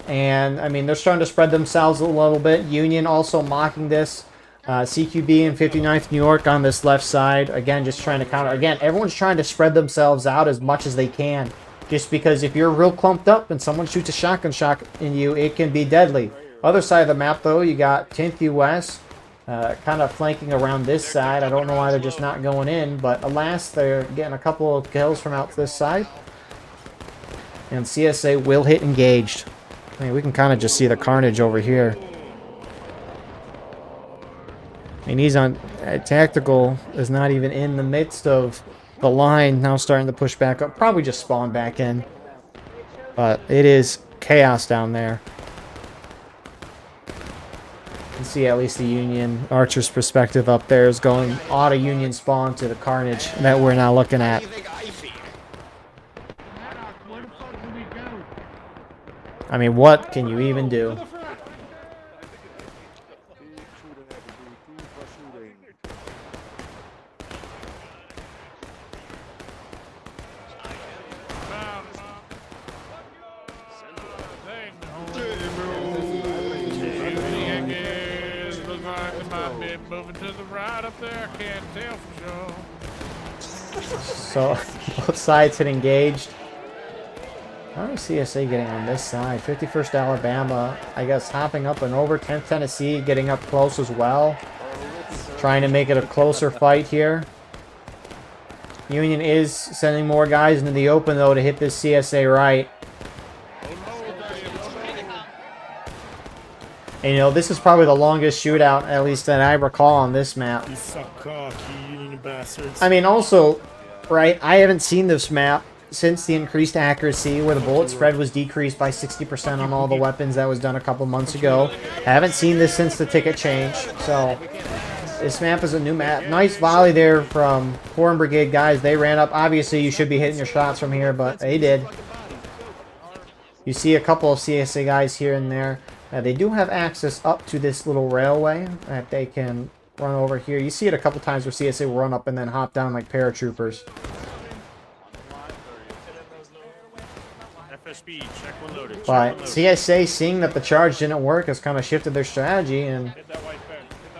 And, I mean, they're starting to spread themselves a little bit. Union also mocking this. CQB and 59th New York on this left side. Again, just trying to counter. Again, everyone's trying to spread themselves out as much as they can. Just because if you're real clumped up and someone shoots a shotgun shot in you, it can be deadly. Other side of the map, though, you got 10th US kind of flanking around this side. I don't know why they're just not going in, but alas, they're getting a couple of kills from out this side. And CSA will hit engaged. I mean, we can kind of just see the carnage over here. I mean, he's on... Tactical is not even in the midst of the line. Now starting to push back up. Probably just spawn back in. But it is chaos down there. You can see at least the Union Archer's perspective up there is going auto Union spawn to the carnage that we're now looking at. I mean, what can you even do? Moving to the right up there, I can't tell for sure. So, both sides hit engaged. How is CSA getting on this side? 51st Alabama, I guess, hopping up and over. 10th Tennessee getting up close as well. Trying to make it a closer fight here. Union is sending more guys into the open, though, to hit this CSA right. And, you know, this is probably the longest shootout, at least that I recall on this map. You suck cock, you Union bastards. I mean, also, right, I haven't seen this map since the increased accuracy, where the bullet spread was decreased by 60% on all the weapons. That was done a couple months ago. I haven't seen this since the ticket change, so this map is a new map. Nice volley there from Corn Brigade guys. They ran up. Obviously, you should be hitting your shots from here, but they did. You see a couple of CSA guys here and there. They do have access up to this little railway that they can run over here. You see it a couple times where CSA will run up and then hop down like paratroopers. FSB, check one loaded. But CSA, seeing that the charge didn't work, has kind of shifted their strategy. And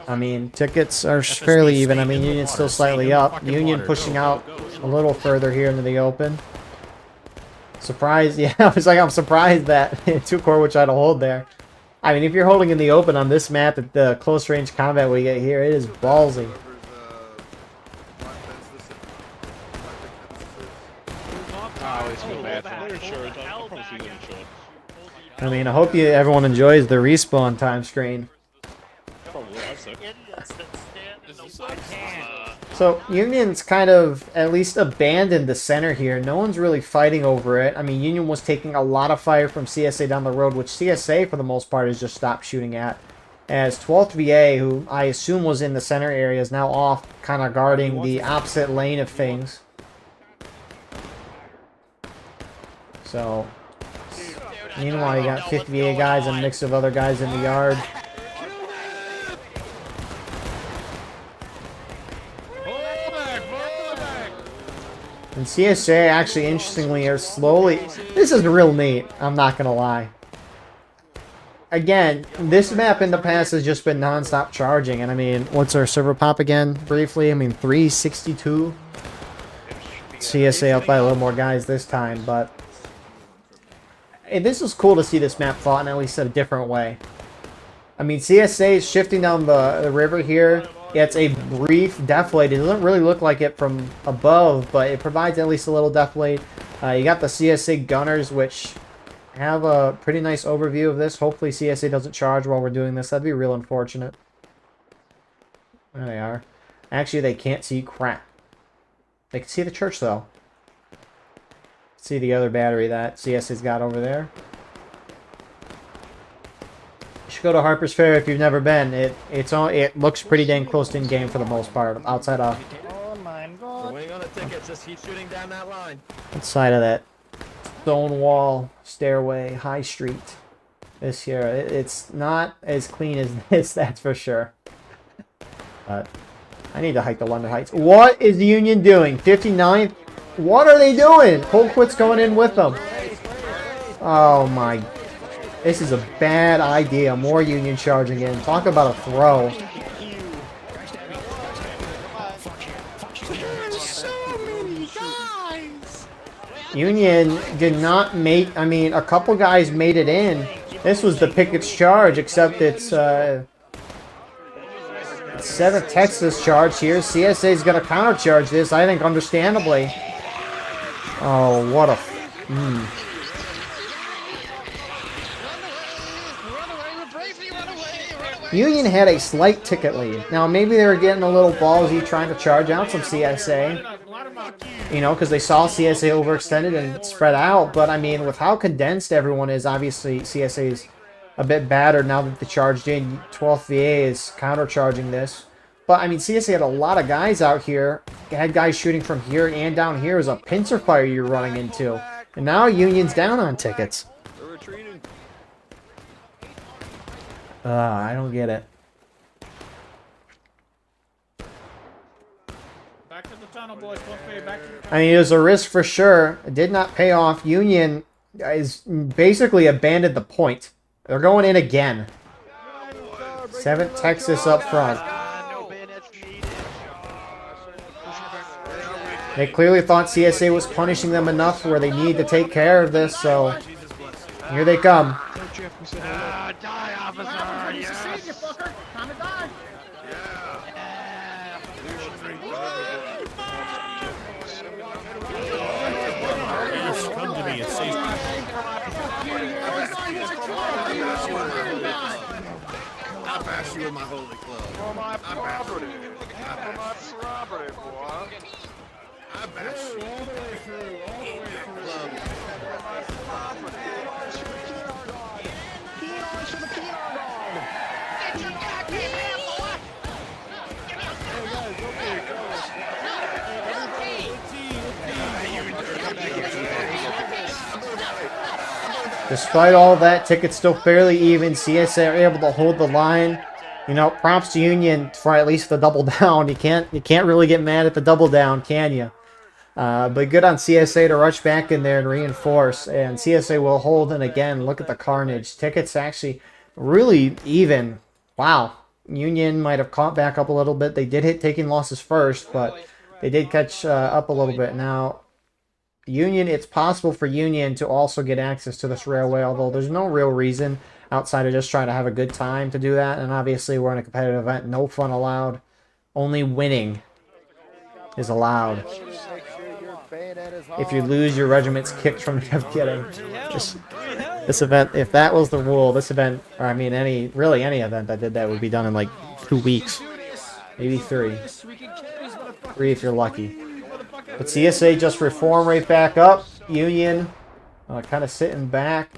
I mean, tickets are fairly even. I mean, Union's still slightly up. Union pushing out a little further here into the open. Surprised, yeah, I was like, I'm surprised that 2-core would try to hold there. I mean, if you're holding in the open on this map at the close range combat we get here, it is ballsy. I mean, I hope everyone enjoys the respawn time screen. So, Union's kind of at least abandoned the center here. No one's really fighting over it. I mean, Union was taking a lot of fire from CSA down the road, which CSA, for the most part, has just stopped shooting at. As 12th VA, who I assume was in the center area, is now off, kind of guarding the opposite lane of things. So, Meanwhile, you got 58 guys and a mix of other guys in the yard. And CSA actually, interestingly, are slowly... This is real neat, I'm not going to lie. Again, this map in the past has just been non-stop charging. And I mean, what's our server pop again, briefly? I mean, 362. CSA up by a little more guys this time, but... Hey, this is cool to see this map fought in at least a different way. I mean, CSA is shifting down the river here. Yeah, it's a brief deflate. It doesn't really look like it from above, but it provides at least a little deflate. You got the CSA gunners, which have a pretty nice overview of this. Hopefully CSA doesn't charge while we're doing this. That'd be real unfortunate. There they are. Actually, they can't see crap. They can see the church, though. See the other battery that CSA's got over there. You should go to Harper's Ferry if you've never been. It looks pretty dang close to in-game for the most part. Outside of... Oh my god. Waiting on the tickets, just keep shooting down that line. Outside of that stone wall, stairway, high street. This here, it's not as clean as this, that's for sure. But I need to hike the London Heights. What is the Union doing? 59th? What are they doing? Colquitt's going in with them. Oh my. This is a bad idea. More Union charging in. Talk about a throw. Union did not make... I mean, a couple guys made it in. This was the Pickett's charge, except it's 7th Texas charge here. CSA's going to countercharge this, I think, understandably. Oh, what a... Union had a slight ticket lead. Now, maybe they were getting a little ballsy trying to charge out some CSA. You know, because they saw CSA overextended and spread out. But, I mean, with how condensed everyone is, obviously CSA is a bit battered now that they charged in. 12th VA is countercharging this. But, I mean, CSA had a lot of guys out here. Had guys shooting from here and down here. It was a pincer fire you're running into. And now Union's down on tickets. They're retreating. I don't get it. Back to the tunnel, boys. Don't fade. Back to the tunnel. I mean, it was a risk for sure. It did not pay off. Union is basically abandoned the point. They're going in again. 7th Texas up front. They clearly thought CSA was punishing them enough where they need to take care of this, so here they come. Die, officer! Yeah. You fucker! Time to die! Yes, come to me. It's safe. I bash you with my holy club. For my property. For my property, boy. I bash you. All the way through. All the way through. Club. For my property. Despite all that, tickets still fairly even. CSA are able to hold the line. You know, props to Union for at least the double down. You can't really get mad at the double down, can you? But good on CSA to rush back in there and reinforce. And CSA will hold. And again, look at the carnage. Tickets actually really even. Wow. Union might have caught back up a little bit. They did hit taking losses first, but they did catch up a little bit. Now, Union, it's possible for Union to also get access to this railway, although there's no real reason outside of just trying to have a good time to do that. And obviously, we're in a competitive event. No fun allowed. Only winning is allowed. If you lose, your regiment's kicked from the... I'm kidding. This event, if that was the rule, this event, or I mean any event that did that would be done in like 2 weeks. Maybe 3. 3 if you're lucky. But CSA just reform right back up. Union kind of sitting back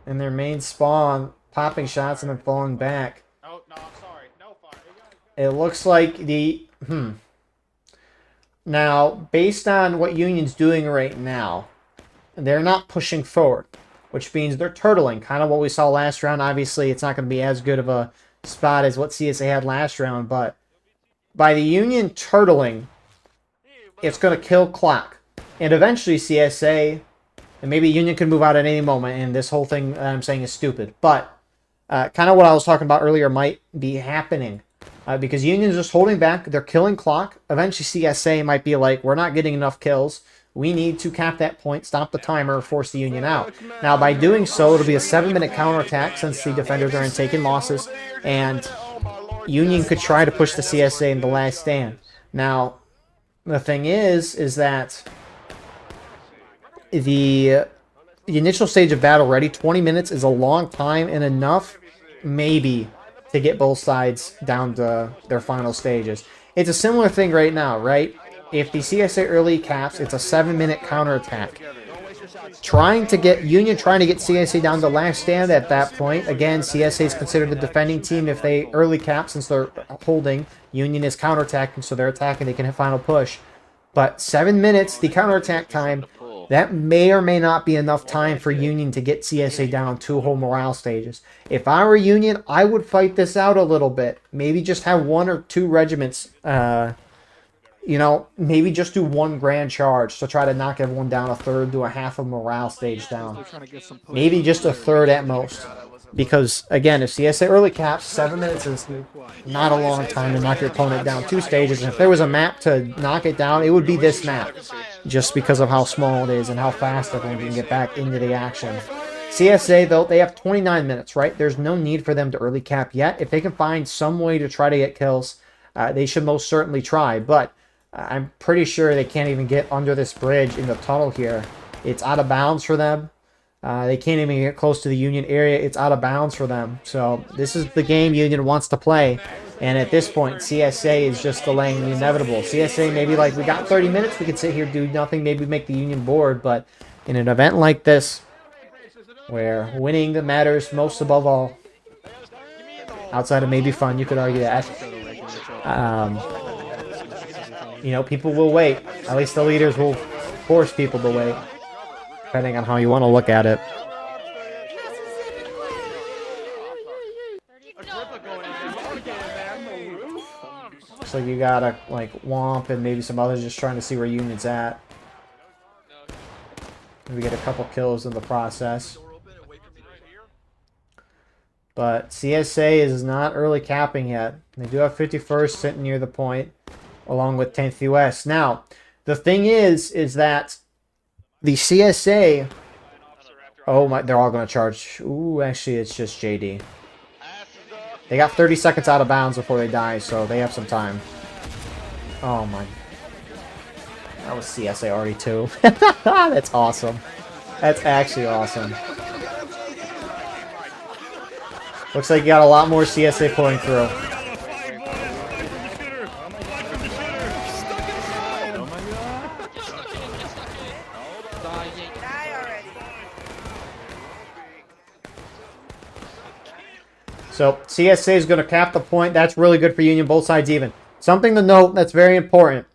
in their main spawn, popping shots and then falling back. Oh, no, I'm sorry. No fire. It looks like the... Now, based on what Union's doing right now, they're not pushing forward. which means they're turtling. Kind of what we saw last round. Obviously, it's not going to be as good of a spot as what CSA had last round, but by the Union turtling, it's going to kill clock. And eventually CSA, and maybe Union could move out at any moment, and this whole thing I'm saying is stupid. But kind of what I was talking about earlier might be happening. Because Union's just holding back. They're killing clock. Eventually CSA might be like, we're not getting enough kills. We need to cap that point, stop the timer, force the Union out. Now, by doing so, it'll be a 7-minute counterattack since the defenders are in taking losses. And Union could try to push the CSA in the last stand. Now, the thing is that the initial stage of battle ready, 20 minutes is a long time and enough, maybe, to get both sides down to their final stages. It's a similar thing right now, right? If the CSA early caps, it's a 7-minute counterattack. Union trying to get CSA down to last stand at that point. Again, CSA is considered the defending team if they early cap since they're holding. Union is counterattacking, so they're attacking. They can hit final push. But 7 minutes, the counterattack time, that may or may not be enough time for Union to get CSA down 2 whole morale stages. If I were Union, I would fight this out a little bit. Maybe just have 1 or 2 regiments, maybe just do 1 grand charge to try to knock everyone down a third to a half of morale stage down. Maybe just a third at most. Because, again, if CSA early caps, 7 minutes is not a long time to knock your opponent down 2 stages. And if there was a map to knock it down, it would be this map. Just because of how small it is and how fast everyone can get back into the action. CSA, though, they have 29 minutes, right? There's no need for them to early cap yet. If they can find some way to try to get kills, they should most certainly try. But I'm pretty sure they can't even get under this bridge in the tunnel here. It's out of bounds for them. They can't even get close to the Union area. It's out of bounds for them. So this is the game Union wants to play. And at this point, CSA is just delaying the inevitable. CSA maybe like, we got 30 minutes. We could sit here, do nothing, maybe make the Union bored. But in an event like this, where winning that matters most above all, outside of maybe fun, you could argue that. People will wait. At least the leaders will force people to wait. Depending on how you want to look at it. So you got Womp and maybe some others just trying to see where Union's at. Maybe get a couple kills in the process. But CSA is not early capping yet. They do have 51st sitting near the point, along with 10th US. Now, the thing is that the CSA... Oh my, they're all going to charge. Ooh, actually, it's just JD. They got 30 seconds out of bounds before they die, so they have some time. Oh my. That was CSA already too. That's awesome. That's actually awesome. Looks like you got a lot more CSA pulling through. So CSA is going to cap the point. That's really good for Union, both sides even. Something to note that's very important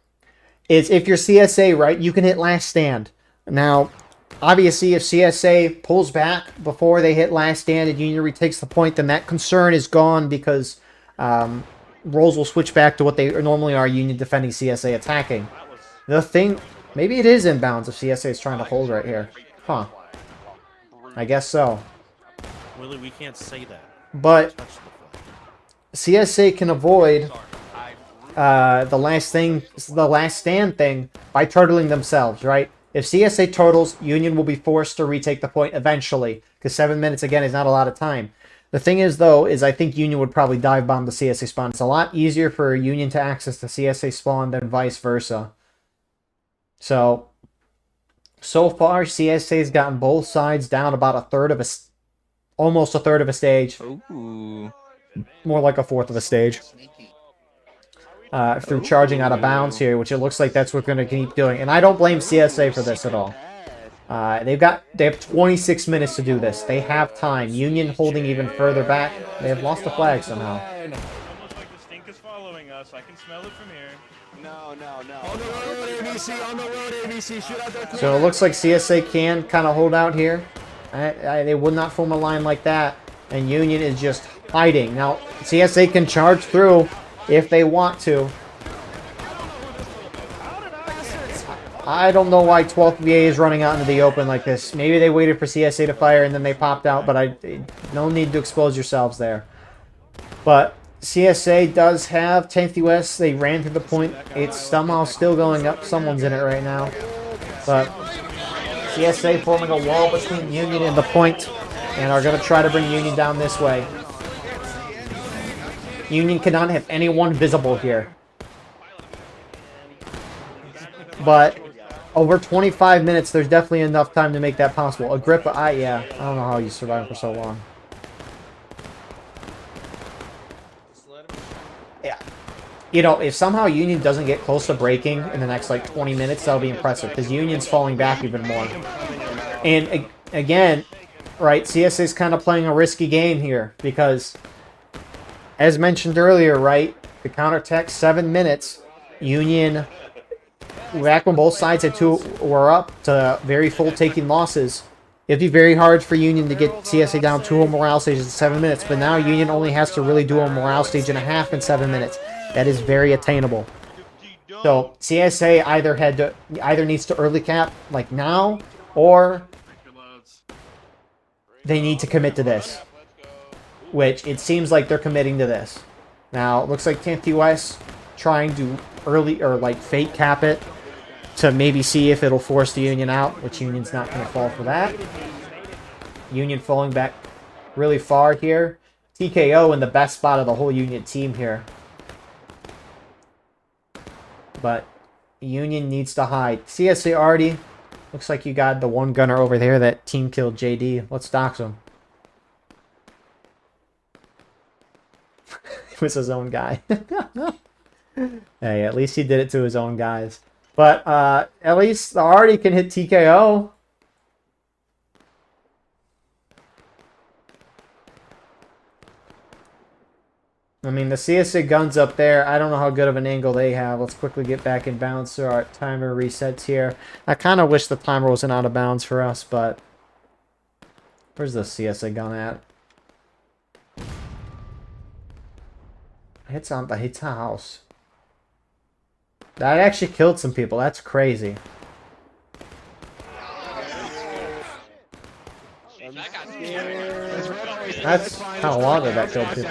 is if you're CSA, right, you can hit last stand. Now, obviously, if CSA pulls back before they hit last stand and Union retakes the point, then that concern is gone because roles will switch back to what they normally are, Union defending, CSA attacking. The thing, maybe it is inbounds if CSA is trying to hold right here. Huh. I guess so. Willie, we can't say that. But CSA can avoid the last stand thing by turtling themselves, right? If CSA turtles, Union will be forced to retake the point eventually, because 7 minutes, again, is not a lot of time. The thing is, though, is I think Union would probably dive bomb the CSA spawn. It's a lot easier for Union to access the CSA spawn than vice versa. So far, CSA's gotten both sides down about a third of almost a third of a stage. Ooh. More like a fourth of a stage. Through charging out of bounds here, which it looks like that's what we're going to keep doing. And I don't blame CSA for this at all. They have 26 minutes to do this. They have time. Union holding even further back. They have lost the flag somehow. Almost like the stink is following us. I can smell it from here. No. On the road, ABC. On the road, ABC. Shoot out that corner. So it looks like CSA can kind of hold out here. They would not form a line like that. And Union is just hiding. Now, CSA can charge through if they want to. I don't know why 12th VA is running out into the open like this. Maybe they waited for CSA to fire and then they popped out, but no need to expose yourselves there. But CSA does have 10th US. They ran through the point. It's somehow still going up. Someone's in it right now. But CSA forming a wall between Union and the point, and are going to try to bring Union down this way. Union cannot have anyone visible here. But over 25 minutes, there's definitely enough time to make that possible. Agrippa, yeah, I don't know how you survived for so long. Yeah. You know, if somehow Union doesn't get close to breaking in the next, like, 20 minutes, that'll be impressive, because Union's falling back even more. And, again, right, CSA's kind of playing a risky game here, because, as mentioned earlier, right, the counterattack, 7 minutes, Union, back when both sides were up to very full taking losses, it'd be very hard for Union to get CSA down 2 morale stages in 7 minutes, but now Union only has to really do a morale stage and a half in 7 minutes. That is very attainable. So CSA either needs to early cap like now, or they need to commit to this, which it seems like they're committing to this. Now it looks like 10th US trying to early or like fake cap it to maybe see if it'll force the Union out, which Union's not going to fall for that. Union falling back really far here. TKO in the best spot of the whole Union team here. But Union needs to hide. CSA already looks like you got the one gunner over there that team killed JD. Let's dox him. It was his own guy. Hey, at least he did it to his own guys. But at least the Hardy can hit TKO. I mean, the CSA guns up there, I don't know how good of an angle they have. Let's quickly get back in bounds so our timer resets here. I kind of wish the timer wasn't out of bounds for us, but... Where's the CSA gun at? Hits a house. That actually killed some people. That's crazy. That's how long did that kill people.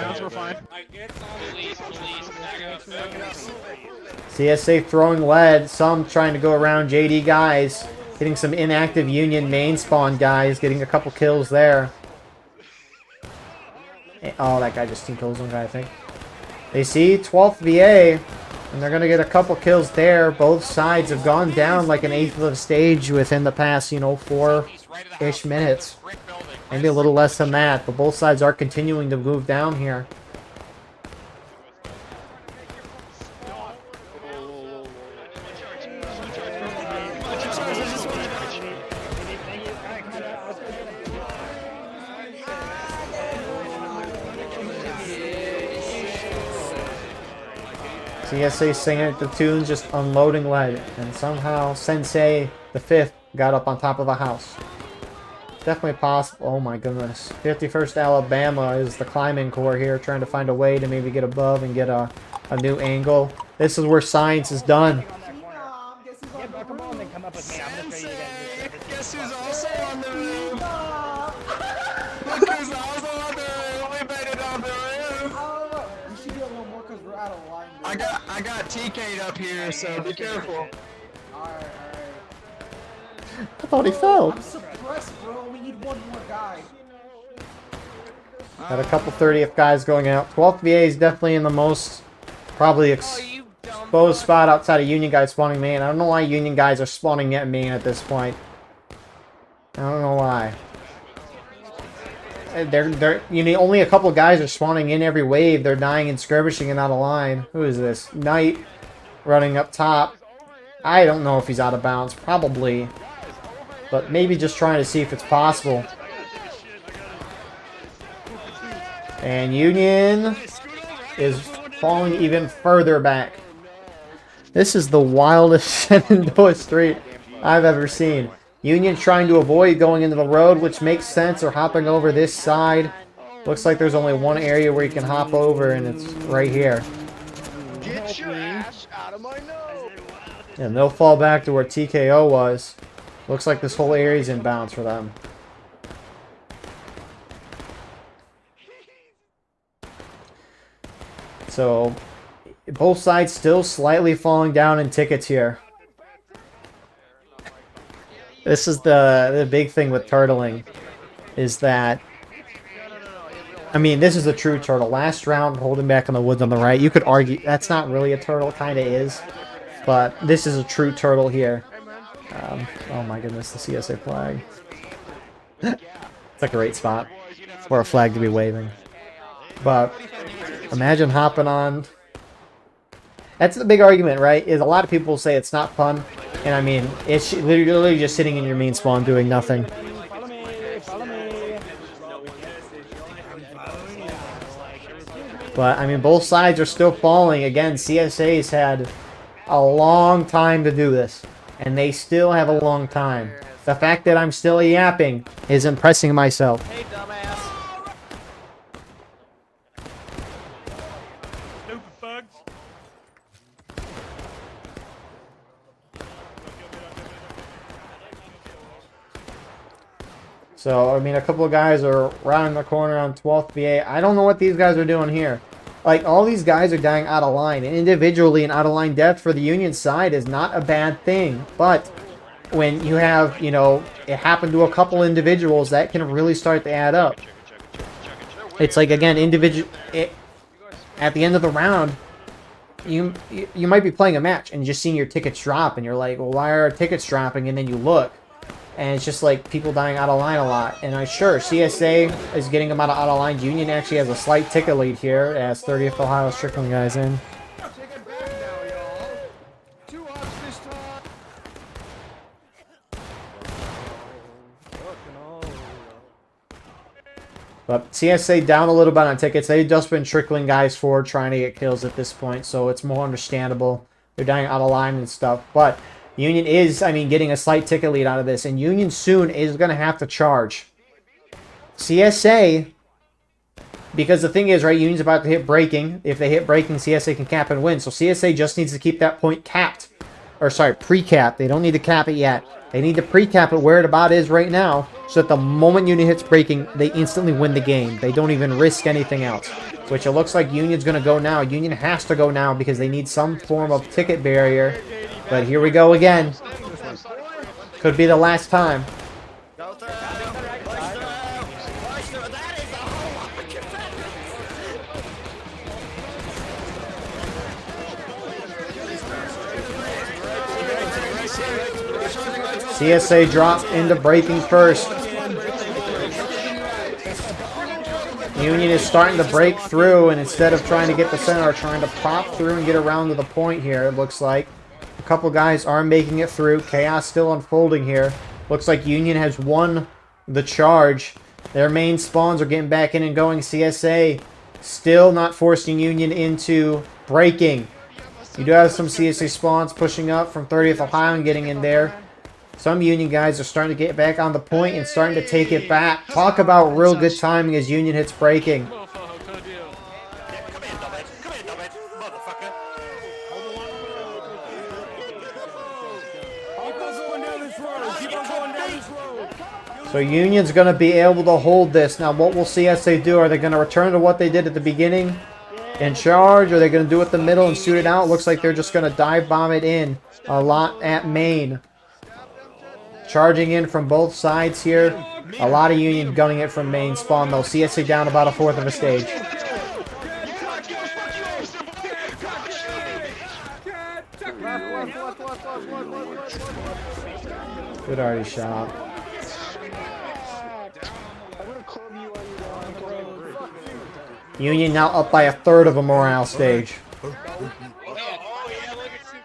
CSA throwing lead. Some trying to go around JD guys. Getting some inactive Union main spawn guys. Getting a couple kills there. Oh, that guy just team kills one guy, I think. They see 12th VA. And they're going to get a couple kills there. Both sides have gone down like an eighth of the stage within the past, 4-ish minutes. Maybe a little less than that, but both sides are continuing to move down here. CSA singing the tunes, just unloading lead, and somehow Sensei the 5th got up on top of a house. Definitely possible. Oh my goodness. 51st Alabama is the climbing corps here, trying to find a way to maybe get above and get a new angle. This is where science is done. Guess who's also on the roof? Look who's also on the roof. We made it on the roof. We should do a little more because we're out of line. I got TK'd up here, so be careful. Alright. I thought he fell. I'm suppressed, bro. We need one more guy. Got a couple 30th guys going out. 12th VA is definitely in the most probably exposed spot outside of Union guys spawning main. I don't know why Union guys are spawning at main at this point. I don't know why. Only a couple guys are spawning in every wave. They're dying and skirmishing and out of line. Who is this? Knight running up top. I don't know if he's out of bounds. Probably. But maybe just trying to see if it's possible. And Union is falling even further back. This is the wildest Shenandoah Street I've ever seen. Union's trying to avoid going into the road, which makes sense, or hopping over this side. Looks like there's only one area where you can hop over, and it's right here. Get your ass out of my nose! And they'll fall back to where TKO was. Looks like this whole area's in bounds for them. So, both sides still slightly falling down in tickets here. This is the big thing with turtling, is that, I mean, this is a true turtle. Last round, holding back in the woods on the right, you could argue that's not really a turtle, kind of is, but this is a true turtle here. Oh my goodness, the CSA flag. It's a great spot for a flag to be waving. But imagine hopping on. That's the big argument, right? Is a lot of people say it's not fun. And I mean, it's literally just sitting in your main spawn doing nothing. But I mean, both sides are still falling. Again, CSA's had a long time to do this. And they still have a long time. The fact that I'm still yapping is impressing myself. Hey, dumbass. Stupid bugs. So, I mean, a couple of guys are rounding the corner on 12th VA. I don't know what these guys are doing here. Like, all these guys are dying out of line. And individually, an out-of-line death for the Union side is not a bad thing. But when you have, you know, it happened to a couple individuals, that can really start to add up. It's like, again, at the end of the round, you might be playing a match and just seeing your tickets drop. And you're like, well, why are our tickets dropping? And then you look. And it's just like people dying out of line a lot. And sure, CSA is getting them out of line. Union actually has a slight ticket lead here as 30th Ohio is trickling guys in. Take it back now, y'all. 2 odds this time. But CSA down a little bit on tickets. They've just been trickling guys forward trying to get kills at this point. So it's more understandable. They're dying out of line and stuff. But Union is, I mean, getting a slight ticket lead out of this. And Union soon is going to have to charge. CSA, because the thing is, right, Union's about to hit breaking. If they hit breaking, CSA can cap and win. So CSA just needs to keep that point capped. Or, sorry, pre-cap. They don't need to cap it yet. They need to pre-cap it where it about is right now. So that the moment Union hits breaking, they instantly win the game. They don't even risk anything else. Which it looks like Union's going to go now. Union has to go now because they need some form of ticket barrier. But here we go again. Could be the last time. CSA drops into breaking first. Union is starting to break through, and instead of trying to get the center, trying to pop through and get around to the point here, it looks like. A couple guys are making it through. Chaos still unfolding here. Looks like Union has won the charge. Their main spawns are getting back in and going. CSA still not forcing Union into breaking. You do have some CSA spawns pushing up from 30th Ohio and getting in there. Some Union guys are starting to get back on the point and starting to take it back. Talk about real good timing as Union hits breaking. So Union's going to be able to hold this. Now what will CSA do? Are they going to return to what they did at the beginning and charge? Or are they going to do it the middle and shoot it out? Looks like they're just going to dive bomb it in a lot at main. Charging in from both sides here. A lot of Union gunning it from main spawn though. CSA down about a fourth of a stage. Good already shot. Union now up by a third of a morale stage.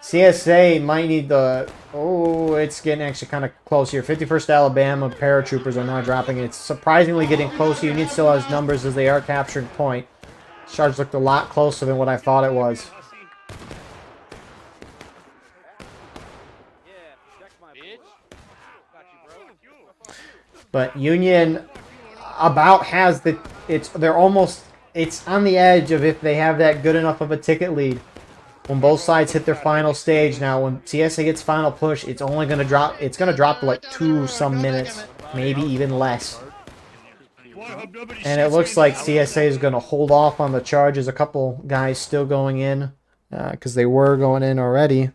CSA might need the... Oh, it's getting actually kind of close here. 51st Alabama paratroopers are now dropping. It's surprisingly getting close. Union still has numbers as they are capturing point. Charge looked a lot closer than what I thought it was. But Union about has the... They're almost... It's on the edge of if they have that good enough of a ticket lead. When both sides hit their final stage. Now, when CSA gets final push, it's only going to drop... It's going to drop to like 2-some minutes. Maybe even less. And it looks like CSA is going to hold off on the charges. A couple guys still going in. Because they were going in already.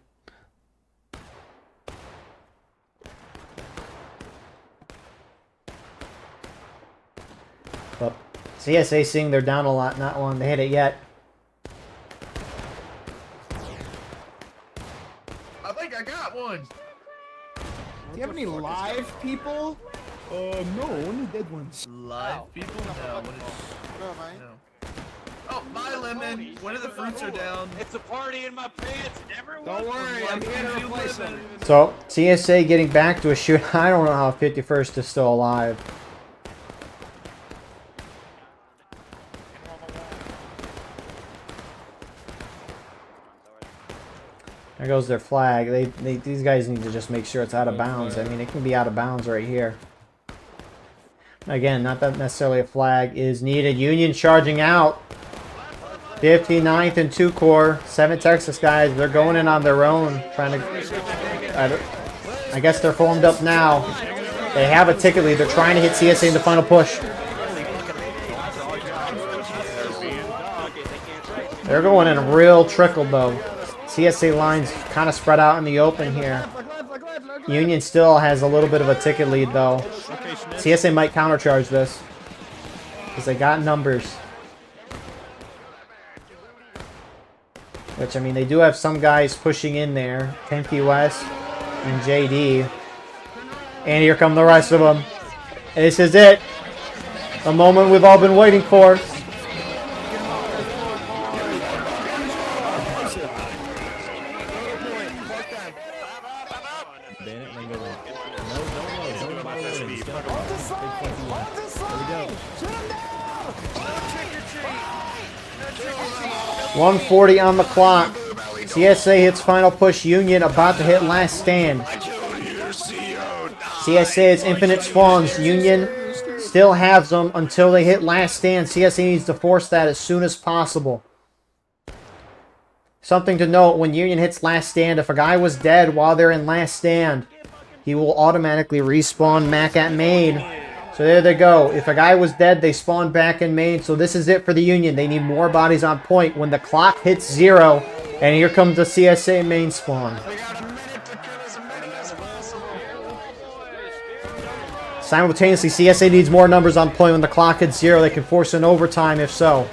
But CSA seeing they're down a lot, not wanting to hit it yet. I think I got one. Do you have any live people? No, only dead ones. Live people? No. No. Oh, bye, Lemon. One of the fruits are down. It's a party in my pants. Everyone. Don't worry, I'm here to replace them. So, CSA getting back to a shoot. I don't know how 51st is still alive. There goes their flag. These guys need to just make sure it's out of bounds. I mean, it can be out of bounds right here. Again, not that necessarily a flag is needed. Union charging out. 59th and 2 core. 7 Texas guys. They're going in on their own. Trying to... I guess they're formed up now. They have a ticket lead. They're trying to hit CSA in the final push. They're going in a real trickle, though. CSA lines kind of spread out in the open here. Union still has a little bit of a ticket lead, though. CSA might countercharge this. Because they got numbers. Which, I mean, they do have some guys pushing in there. Tempe West and JD. And here come the rest of them. This is it. The moment we've all been waiting for. .140 on the clock. CSA hits final push. Union about to hit last stand. CSA is infinite spawns. Union still has them until they hit last stand. CSA needs to force that as soon as possible. Something to note, when Union hits last stand, if a guy was dead while they're in last stand, he will automatically respawn Mac at main. So there they go. If a guy was dead, they spawn back in main. So this is it for the Union. They need more bodies on point. When the clock hits 0, and here comes the CSA main spawn. Simultaneously, CSA needs more numbers on point. When the clock hits 0, they can force an overtime if so.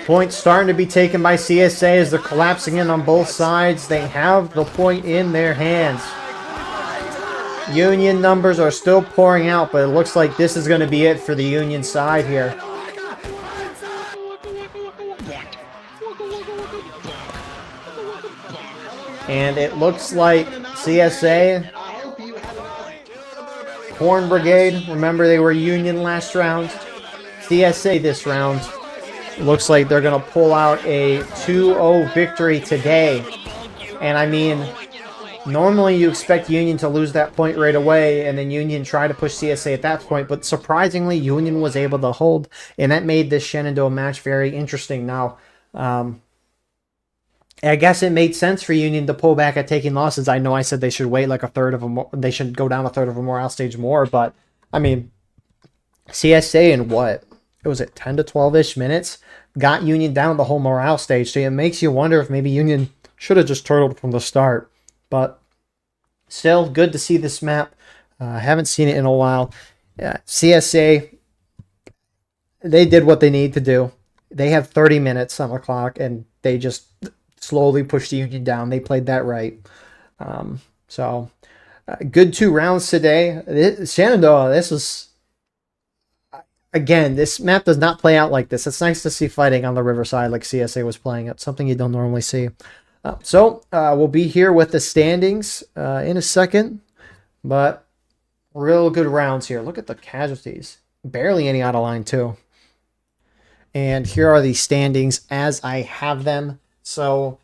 Point starting to be taken by CSA as they're collapsing in on both sides. They have the point in their hands. Union numbers are still pouring out, but it looks like this is going to be it for the Union side here. And it looks like CSA, Horn Brigade, remember they were Union last round. CSA this round. Looks like they're going to pull out a 2-0 victory today. And I mean, normally you expect Union to lose that point right away, and then Union try to push CSA at that point. But surprisingly, Union was able to hold, and that made this Shenandoah match very interesting. Now, I guess it made sense for Union to pull back at taking losses. I know I said they should wait like a third of a, they should go down a third of a morale stage more, but I mean, CSA in what? It was at 10 to 12-ish minutes, got Union down the whole morale stage. So it makes you wonder if maybe Union should have just turtled from the start. But still, good to see this map. Haven't seen it in a while. CSA, they did what they need to do. They have 30 minutes on the clock, and they just slowly pushed the Union down. They played that right. Good 2 rounds today. Shenandoah, this was... Again, this map does not play out like this. It's nice to see fighting on the Riverside like CSA was playing. It's something you don't normally see. So we'll be here with the standings in a second, but real good rounds here. Look at the casualties. Barely any out of line too. And here are the standings as I have them. So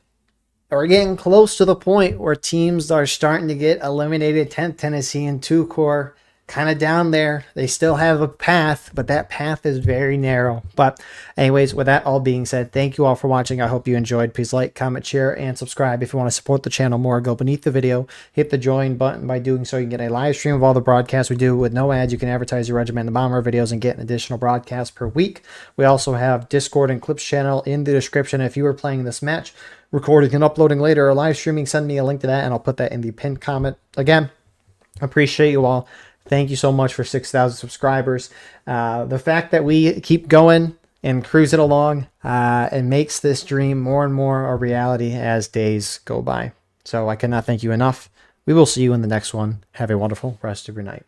we're getting close to the point where teams are starting to get eliminated. 10th Tennessee and 2 Corps kind of down there. They still have a path, but that path is very narrow. But anyways, with that all being said, thank you all for watching. I hope you enjoyed. Please like, comment, share, and subscribe. If you want to support the channel more, go beneath the video, hit the join button. By doing so, you can get a live stream of all the broadcasts we do with no ads. You can advertise your Regiment and Bomber videos and get an additional broadcast per week. We also have Discord and Clips channel in the description. If you are playing this match, recording and uploading later or live streaming, send me a link to that and I'll put that in the pinned comment. Again, appreciate you all. Thank you so much for 6,000 subscribers. The fact that we keep going and cruising along, it makes this dream more and more a reality as days go by. So I cannot thank you enough. We will see you in the next one. Have a wonderful rest of your night.